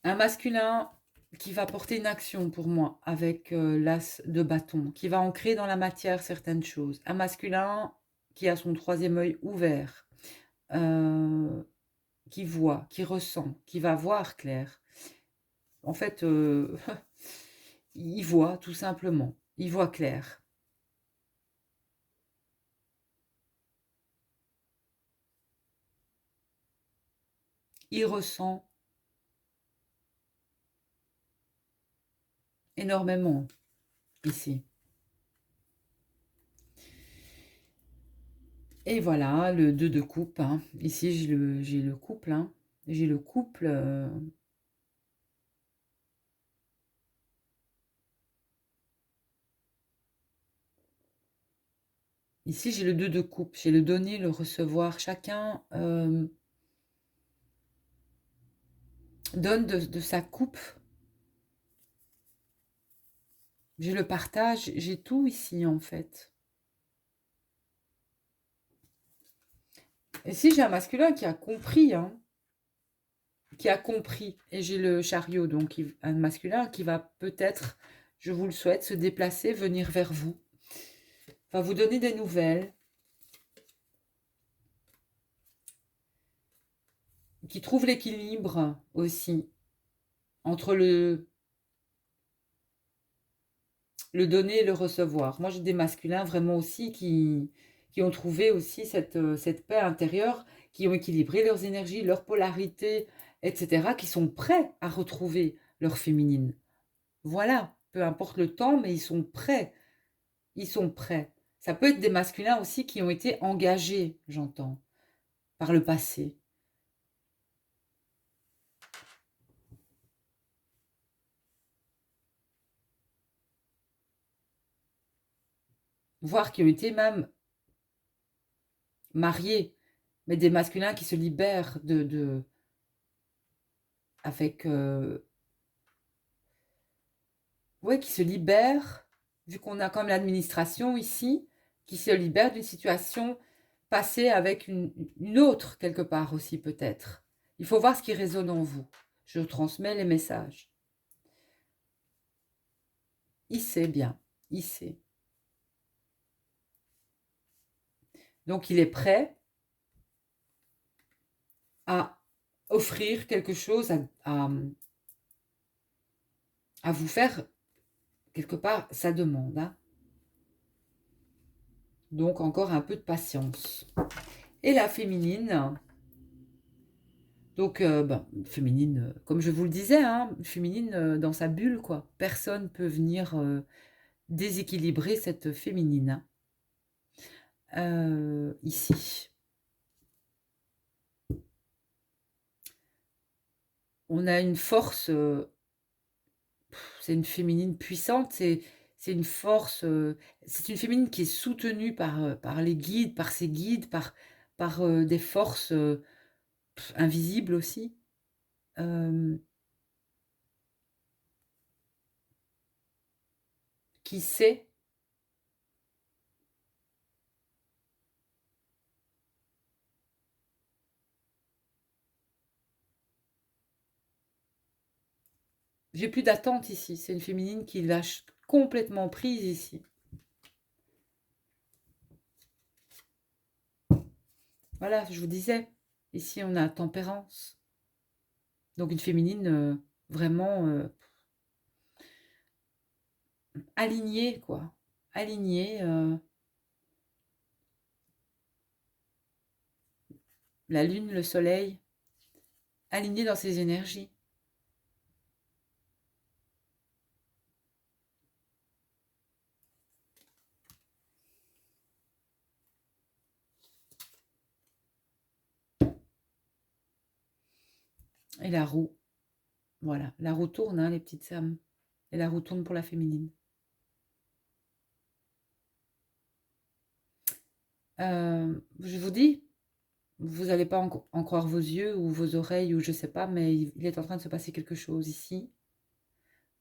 Un masculin qui va porter une action pour moi avec l'as de bâton, qui va ancrer dans la matière certaines choses. Un masculin qui a son troisième œil ouvert, euh, qui voit, qui ressent, qui va voir clair. En fait, il voit tout simplement, il voit clair. Il ressent énormément ici. Et voilà, le 2 de coupe, hein. Ici, j'ai le couple, hein. J'ai le couple. Ici, j'ai le 2 de coupe. J'ai le donner, le recevoir. Chacun donne de sa coupe. J'ai le partage. J'ai tout ici, en fait. Et si j'ai un masculin qui a compris, hein, qui a compris, et j'ai le chariot, donc un masculin qui va peut-être, je vous le souhaite, se déplacer, venir vers vous, va vous donner des nouvelles, qui trouve l'équilibre aussi entre le donner et le recevoir. Moi, j'ai des masculins vraiment aussi qui ont trouvé aussi cette paix intérieure, qui ont équilibré leurs énergies, leur polarité, etc., qui sont prêts à retrouver leur féminine. Voilà, peu importe le temps, mais ils sont prêts. Ils sont prêts. Ça peut être des masculins aussi qui ont été engagés, j'entends, par le passé. Voire qui ont été même mariés, mais des masculins qui se libèrent avec ouais, qui se libère, vu qu'on a comme l'administration ici, qui se libère d'une situation passée avec une autre quelque part aussi peut-être. Il faut voir ce qui résonne en vous. Je transmets les messages. Il sait bien, il sait. Donc il est prêt, offrir quelque chose à vous faire, quelque part, sa demande. Hein. Donc, encore un peu de patience. Et la féminine, donc, féminine, comme je vous le disais, hein, féminine dans sa bulle, quoi. Personne peut venir déséquilibrer cette féminine. Ici. On a une force, c'est une féminine puissante, c'est une force, c'est une féminine qui est soutenue par les guides, par ses guides, par des forces invisibles aussi. Qui sait j'ai plus d'attente ici, c'est une féminine qui lâche complètement prise ici. Voilà, je vous disais, ici on a tempérance. Donc une féminine vraiment alignée, quoi. Alignée. La lune, le soleil, alignée dans ses énergies. Et la roue, voilà. La roue tourne, hein, les petites âmes. Et la roue tourne pour la féminine. Je vous dis, vous n'allez pas en croire vos yeux ou vos oreilles ou je sais pas, mais il est en train de se passer quelque chose ici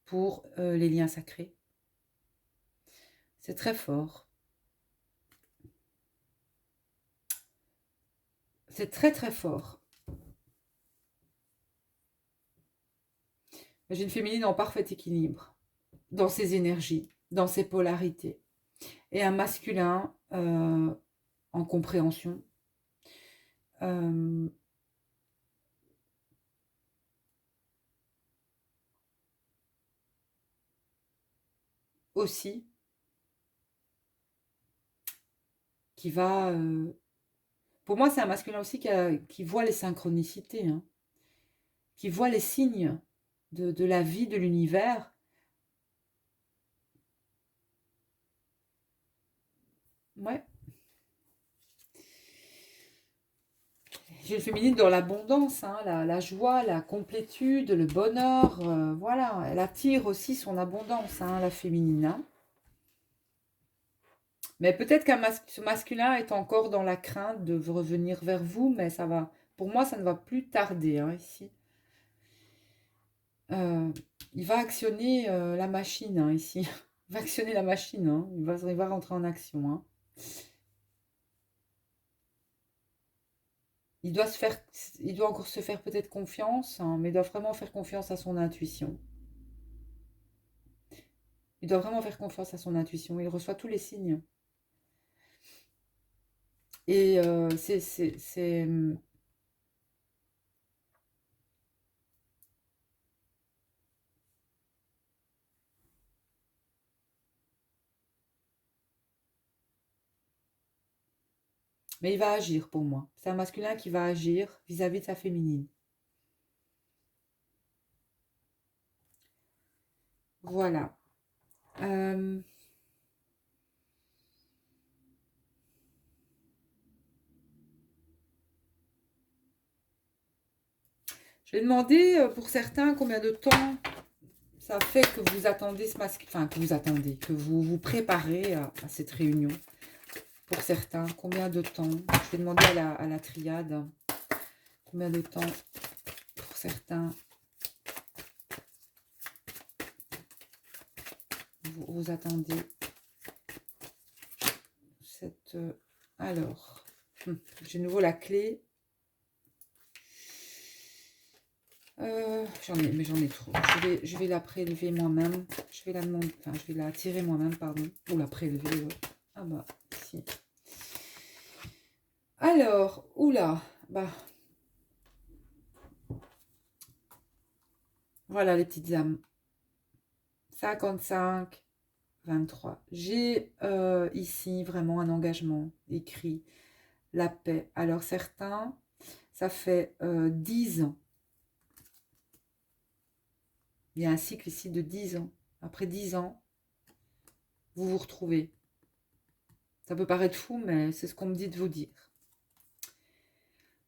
pour les liens sacrés. C'est très fort. C'est très très fort. J'ai une féminine en parfait équilibre dans ses énergies, dans ses polarités. Et un masculin en compréhension. Aussi, qui va... pour moi, c'est un masculin aussi qui voit les synchronicités, hein, qui voit les signes de la vie, de l'univers. Ouais. J'ai une féminine dans l'abondance, hein, la joie, la complétude, le bonheur. Voilà, elle attire aussi son abondance, hein, la féminine. Hein. Mais peut-être ce masculin est encore dans la crainte de revenir vers vous, mais ça va. Pour moi, ça ne va plus tarder, hein, ici. Il va actionner la machine, hein, ici. Il va actionner la machine, hein. Il va rentrer en action. Hein. Il doit encore se faire peut-être confiance, hein, mais il doit vraiment faire confiance à son intuition. Il doit vraiment faire confiance à son intuition. Il reçoit tous les signes. Et mais il va agir pour moi. C'est un masculin qui va agir vis-à-vis de sa féminine. Voilà. Je vais demander pour certains combien de temps ça fait que vous attendez ce masque, enfin que vous attendez, que vous vous préparez à cette réunion. Pour certains, combien de temps? Je vais demander à la triade combien de temps pour certains vous attendez cette... alors, j'ai de nouveau la clé. Mais j'en ai trop. Je vais la prélever moi-même. Je vais la demander, enfin, je vais la tirer moi-même, pardon. Ou la prélever. Ouais. Ah bah, si. Alors, oula, bah. Voilà les petites âmes. 55, 23. J'ai ici vraiment un engagement écrit, la paix. Alors certains, ça fait 10 ans. Il y a un cycle ici de 10 ans. Après 10 ans, vous vous retrouvez. Ça peut paraître fou, mais c'est ce qu'on me dit de vous dire.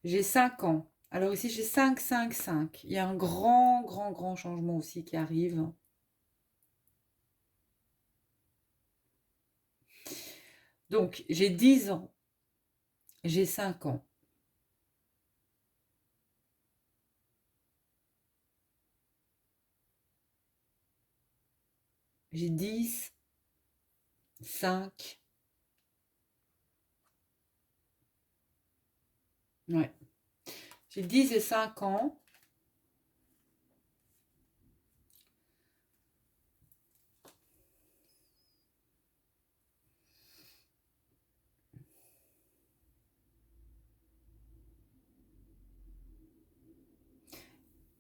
J'ai 5 ans. Alors ici, j'ai 5, 5, 5. Il y a un grand, grand, grand changement aussi qui arrive. Donc, j'ai 10 ans. J'ai 5 ans. J'ai 10, 5. Ouais. J'ai 10 et 5 ans.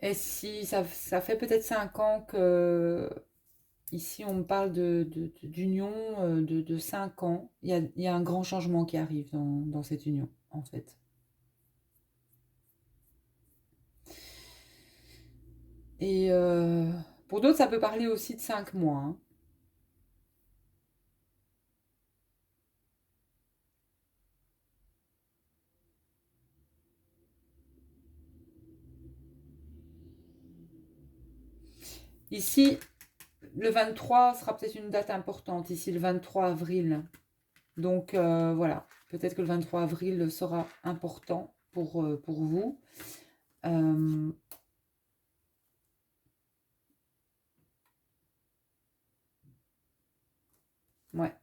Et si ça fait peut-être 5 ans que ici on me parle d'union de 5 ans, il y a un grand changement qui arrive dans cette union en fait. Et pour d'autres ça peut parler aussi de 5 mois, hein. Ici, le 23 sera peut-être une date importante, ici le 23 avril. Donc voilà, peut-être que le 23 avril sera important pour vous. Ouais.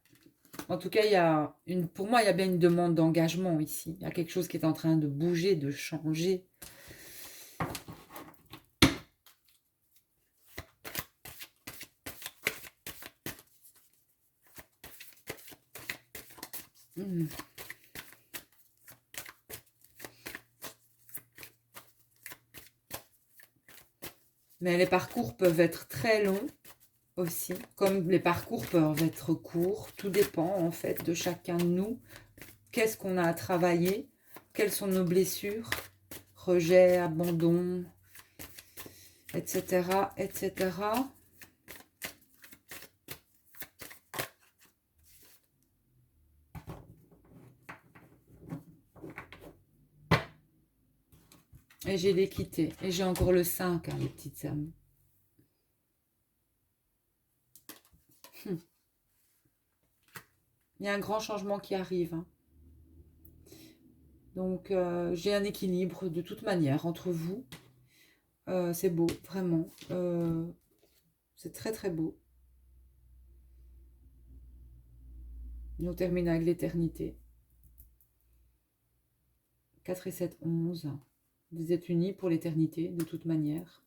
En tout cas, pour moi, il y a bien une demande d'engagement ici. Il y a quelque chose qui est en train de bouger, de changer. Hmm. Mais les parcours peuvent être très longs aussi, comme les parcours peuvent être courts. Tout dépend en fait de chacun de nous. Qu'est-ce qu'on a à travailler? Quelles sont nos blessures? Rejet, abandon, etc., etc. Et j'ai l'équité. Et j'ai encore le 5, hein, les petites âmes. Il y a un grand changement qui arrive, hein. Donc, j'ai un équilibre de toute manière entre vous. C'est beau, vraiment. C'est très, très beau. Nous terminons avec l'éternité. 4 et 7, 11. Vous êtes unis pour l'éternité, de toute manière.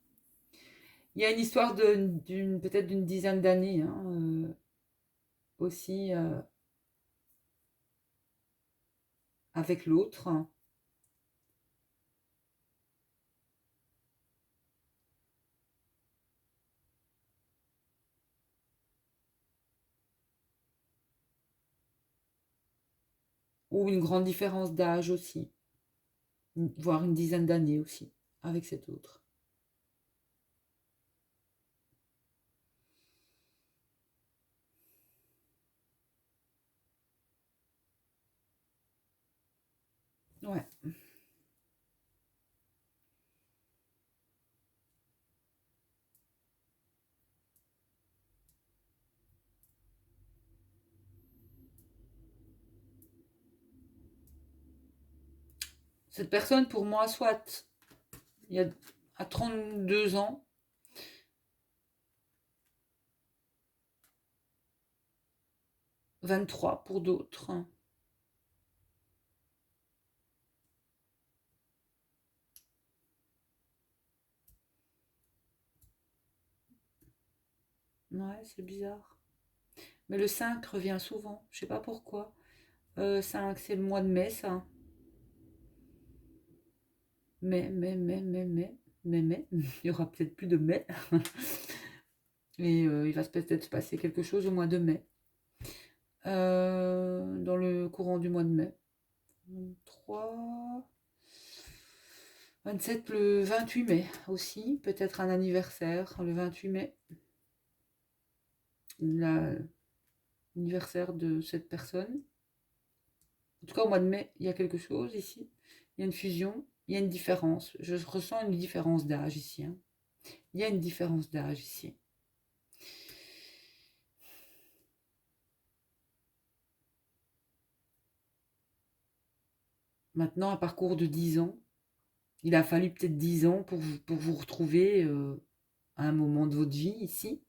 Il y a une histoire peut-être d'une dizaine d'années, hein, aussi, avec l'autre. Ou une grande différence d'âge aussi. Voire une dizaine d'années aussi, avec cet autre. Ouais. Cette personne, pour moi, soit il y a à 32 ans, 23 pour d'autres. Ouais, c'est bizarre. Mais le 5 revient souvent, je sais pas pourquoi. 5, c'est le mois de mai, ça. Mais. mai. Il y aura peut-être plus de mai. Et il va peut-être se passer quelque chose au mois de mai. Dans le courant du mois de mai. 23, 27, le 28 mai aussi. Peut-être un anniversaire, le 28 mai. L'anniversaire de cette personne. En tout cas, au mois de mai, il y a quelque chose ici. Il y a une fusion, il y a une différence. Je ressens une différence d'âge ici. Hein. Il y a une différence d'âge ici. Maintenant, un parcours de 10 ans. Il a fallu peut-être 10 ans pour vous retrouver à un moment de votre vie ici.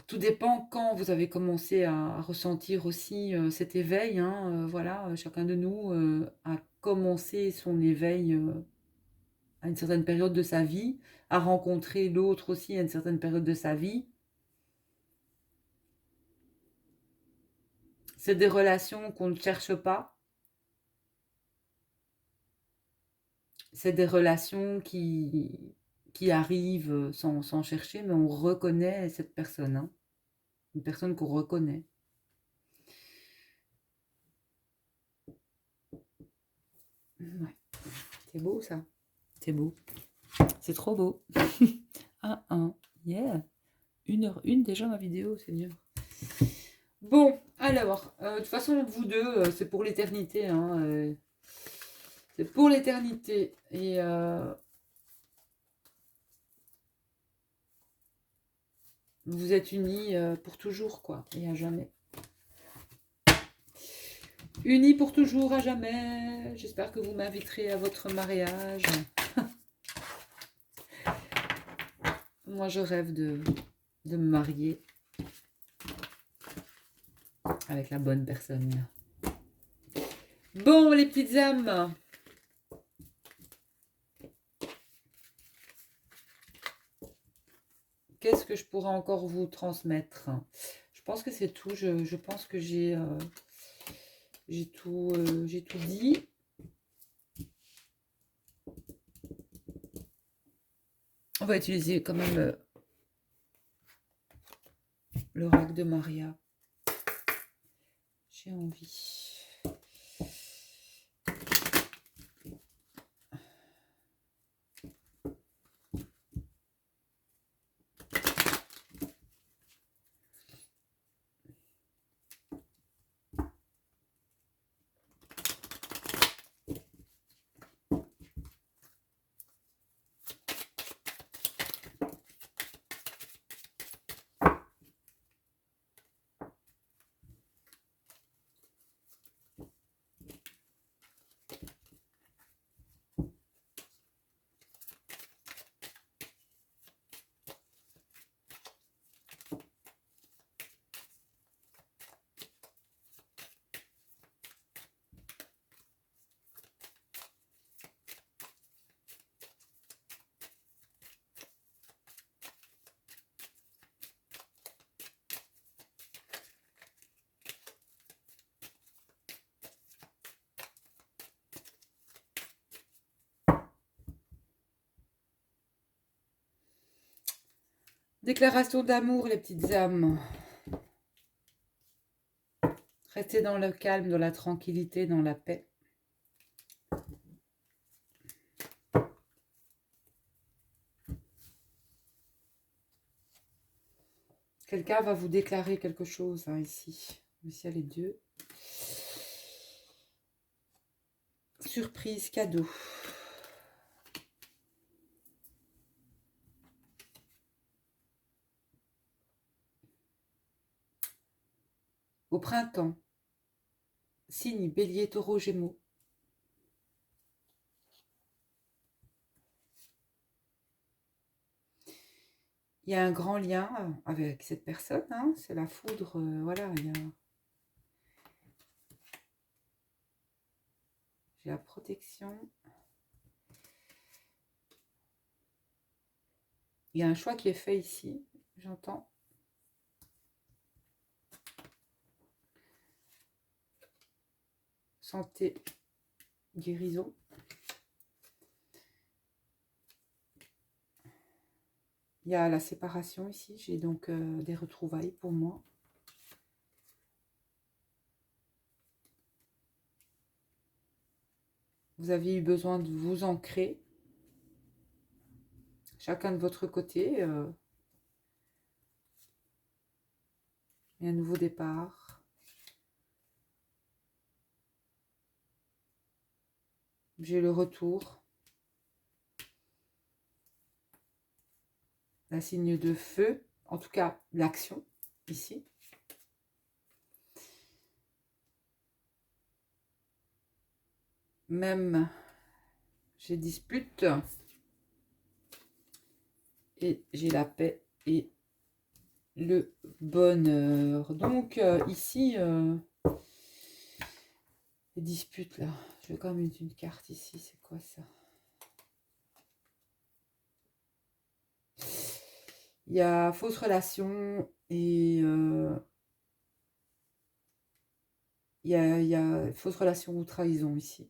Tout dépend quand vous avez commencé à ressentir aussi cet éveil. Hein, voilà, chacun de nous a commencé son éveil à une certaine période de sa vie, a rencontré l'autre aussi à une certaine période de sa vie. C'est des relations qu'on ne cherche pas. C'est des relations qui arrivent sans chercher, mais on reconnaît cette personne. Hein, une personne qu'on reconnaît. Ouais. C'est beau ça. C'est beau. C'est trop beau. 1, yeah. 1h01 déjà ma vidéo, Seigneur. Bon, alors, de toute façon, vous deux, c'est pour l'éternité. Hein, c'est pour l'éternité. Et vous êtes unis pour toujours, quoi. Et à jamais. Unis pour toujours, à jamais. J'espère que vous m'inviterez à votre mariage. Moi, je rêve de me marier avec la bonne personne. Bon, les petites âmes. Qu'est-ce que je pourrais encore vous transmettre? Je pense que c'est tout. Je pense que j'ai tout dit. On va utiliser quand même l'oracle de Maria. J'ai envie. Déclaration d'amour, les petites âmes. Restez dans le calme, dans la tranquillité, dans la paix. Quelqu'un va vous déclarer quelque chose hein, ici. Le ciel et Dieu. Surprise, cadeau. Au printemps. Signe Bélier, Taureau, Gémeaux. Il y a un grand lien avec cette personne. Hein, c'est la foudre. Voilà, il y a... J'ai la protection. Il y a un choix qui est fait ici. J'entends. Santé, guérison. Il y a la séparation ici. J'ai donc des retrouvailles pour moi. Vous avez eu besoin de vous ancrer. Chacun de votre côté. Et un nouveau départ. J'ai le retour. Un signe de feu. En tout cas, l'action, ici. Même, j'ai dispute. Et j'ai la paix et le bonheur. Donc, ici, les disputes, là. Je vais quand même mettre une carte ici. C'est quoi ça? Il y a fausse relation et il y a fausse relation ou trahison ici.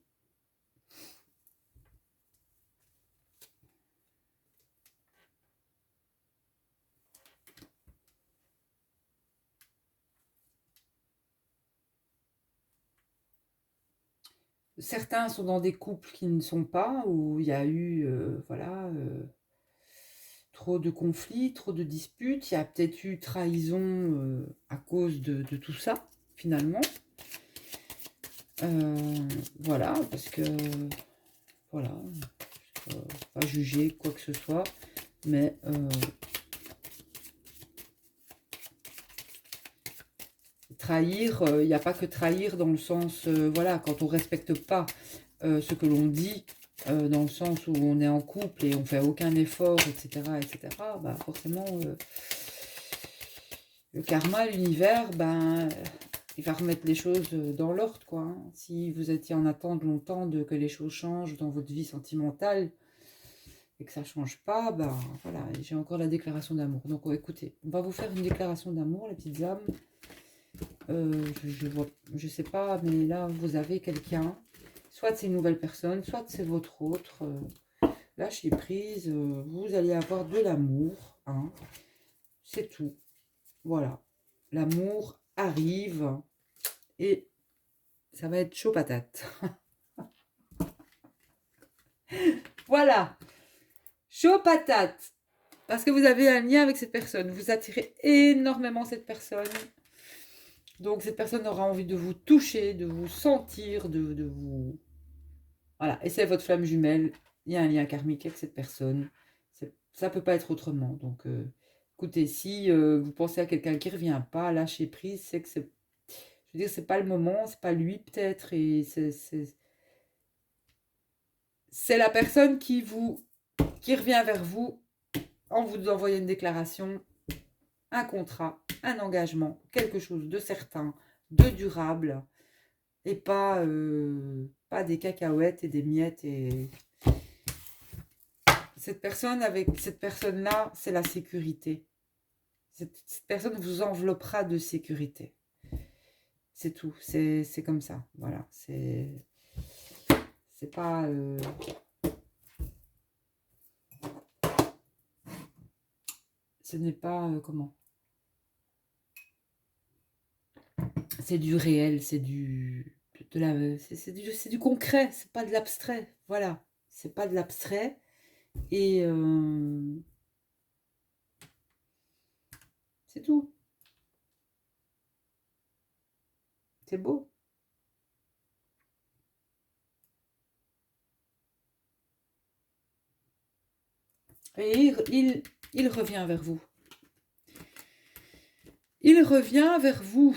Certains sont dans des couples qui ne sont pas, où il y a eu, voilà, trop de conflits, trop de disputes. Il y a peut-être eu trahison à cause de tout ça, finalement. Voilà, parce que, voilà, pas juger quoi que ce soit, mais trahir, il n'y a pas que trahir dans le sens, voilà, quand on ne respecte pas ce que l'on dit, dans le sens où on est en couple et on ne fait aucun effort, etc., bah forcément, le karma, l'univers, ben, il va remettre les choses dans l'ordre, quoi. Hein. Si vous étiez en attente longtemps de que les choses changent dans votre vie sentimentale et que ça ne change pas, ben voilà, j'ai encore la déclaration d'amour. Donc écoutez, on va vous faire une déclaration d'amour, les petites âmes. Je sais pas, mais là, vous avez quelqu'un, soit c'est une nouvelle personne, soit c'est votre autre. Lâchez prise, vous allez avoir de l'amour, hein. C'est tout. Voilà. L'amour arrive et ça va être chaud patate. Voilà. Chaud patate. Parce que vous avez un lien avec cette personne. Vous attirez énormément cette personne. Donc, cette personne aura envie de vous toucher, de vous sentir, de vous... Voilà. Et c'est votre flamme jumelle. Il y a un lien karmique avec cette personne. Ça ne peut pas être autrement. Donc, écoutez, si vous pensez à quelqu'un qui ne revient pas, lâchez prise, c'est que c'est... Je veux dire, c'est pas le moment, c'est pas lui peut-être. Et c'est la personne qui revient vers vous en vous envoyant une déclaration, un contrat, un engagement, quelque chose de certain, de durable, et pas des cacahuètes et des miettes. Et cette personne-là, c'est la sécurité. Cette personne vous enveloppera de sécurité. C'est tout, c'est comme ça. Voilà, c'est pas... ce n'est pas... comment? C'est du réel, c'est du concret, c'est pas de l'abstrait. Voilà, c'est pas de l'abstrait. Et c'est tout. C'est beau. Et il revient vers vous. Il revient vers vous.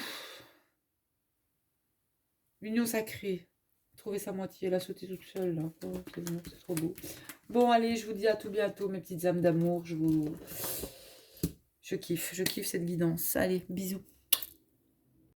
L'union sacrée. Trouver sa moitié, la sauter toute seule. Là. Oh, c'est trop beau. Bon, allez, je vous dis à tout bientôt, mes petites âmes d'amour. Je kiffe cette guidance. Allez, bisous.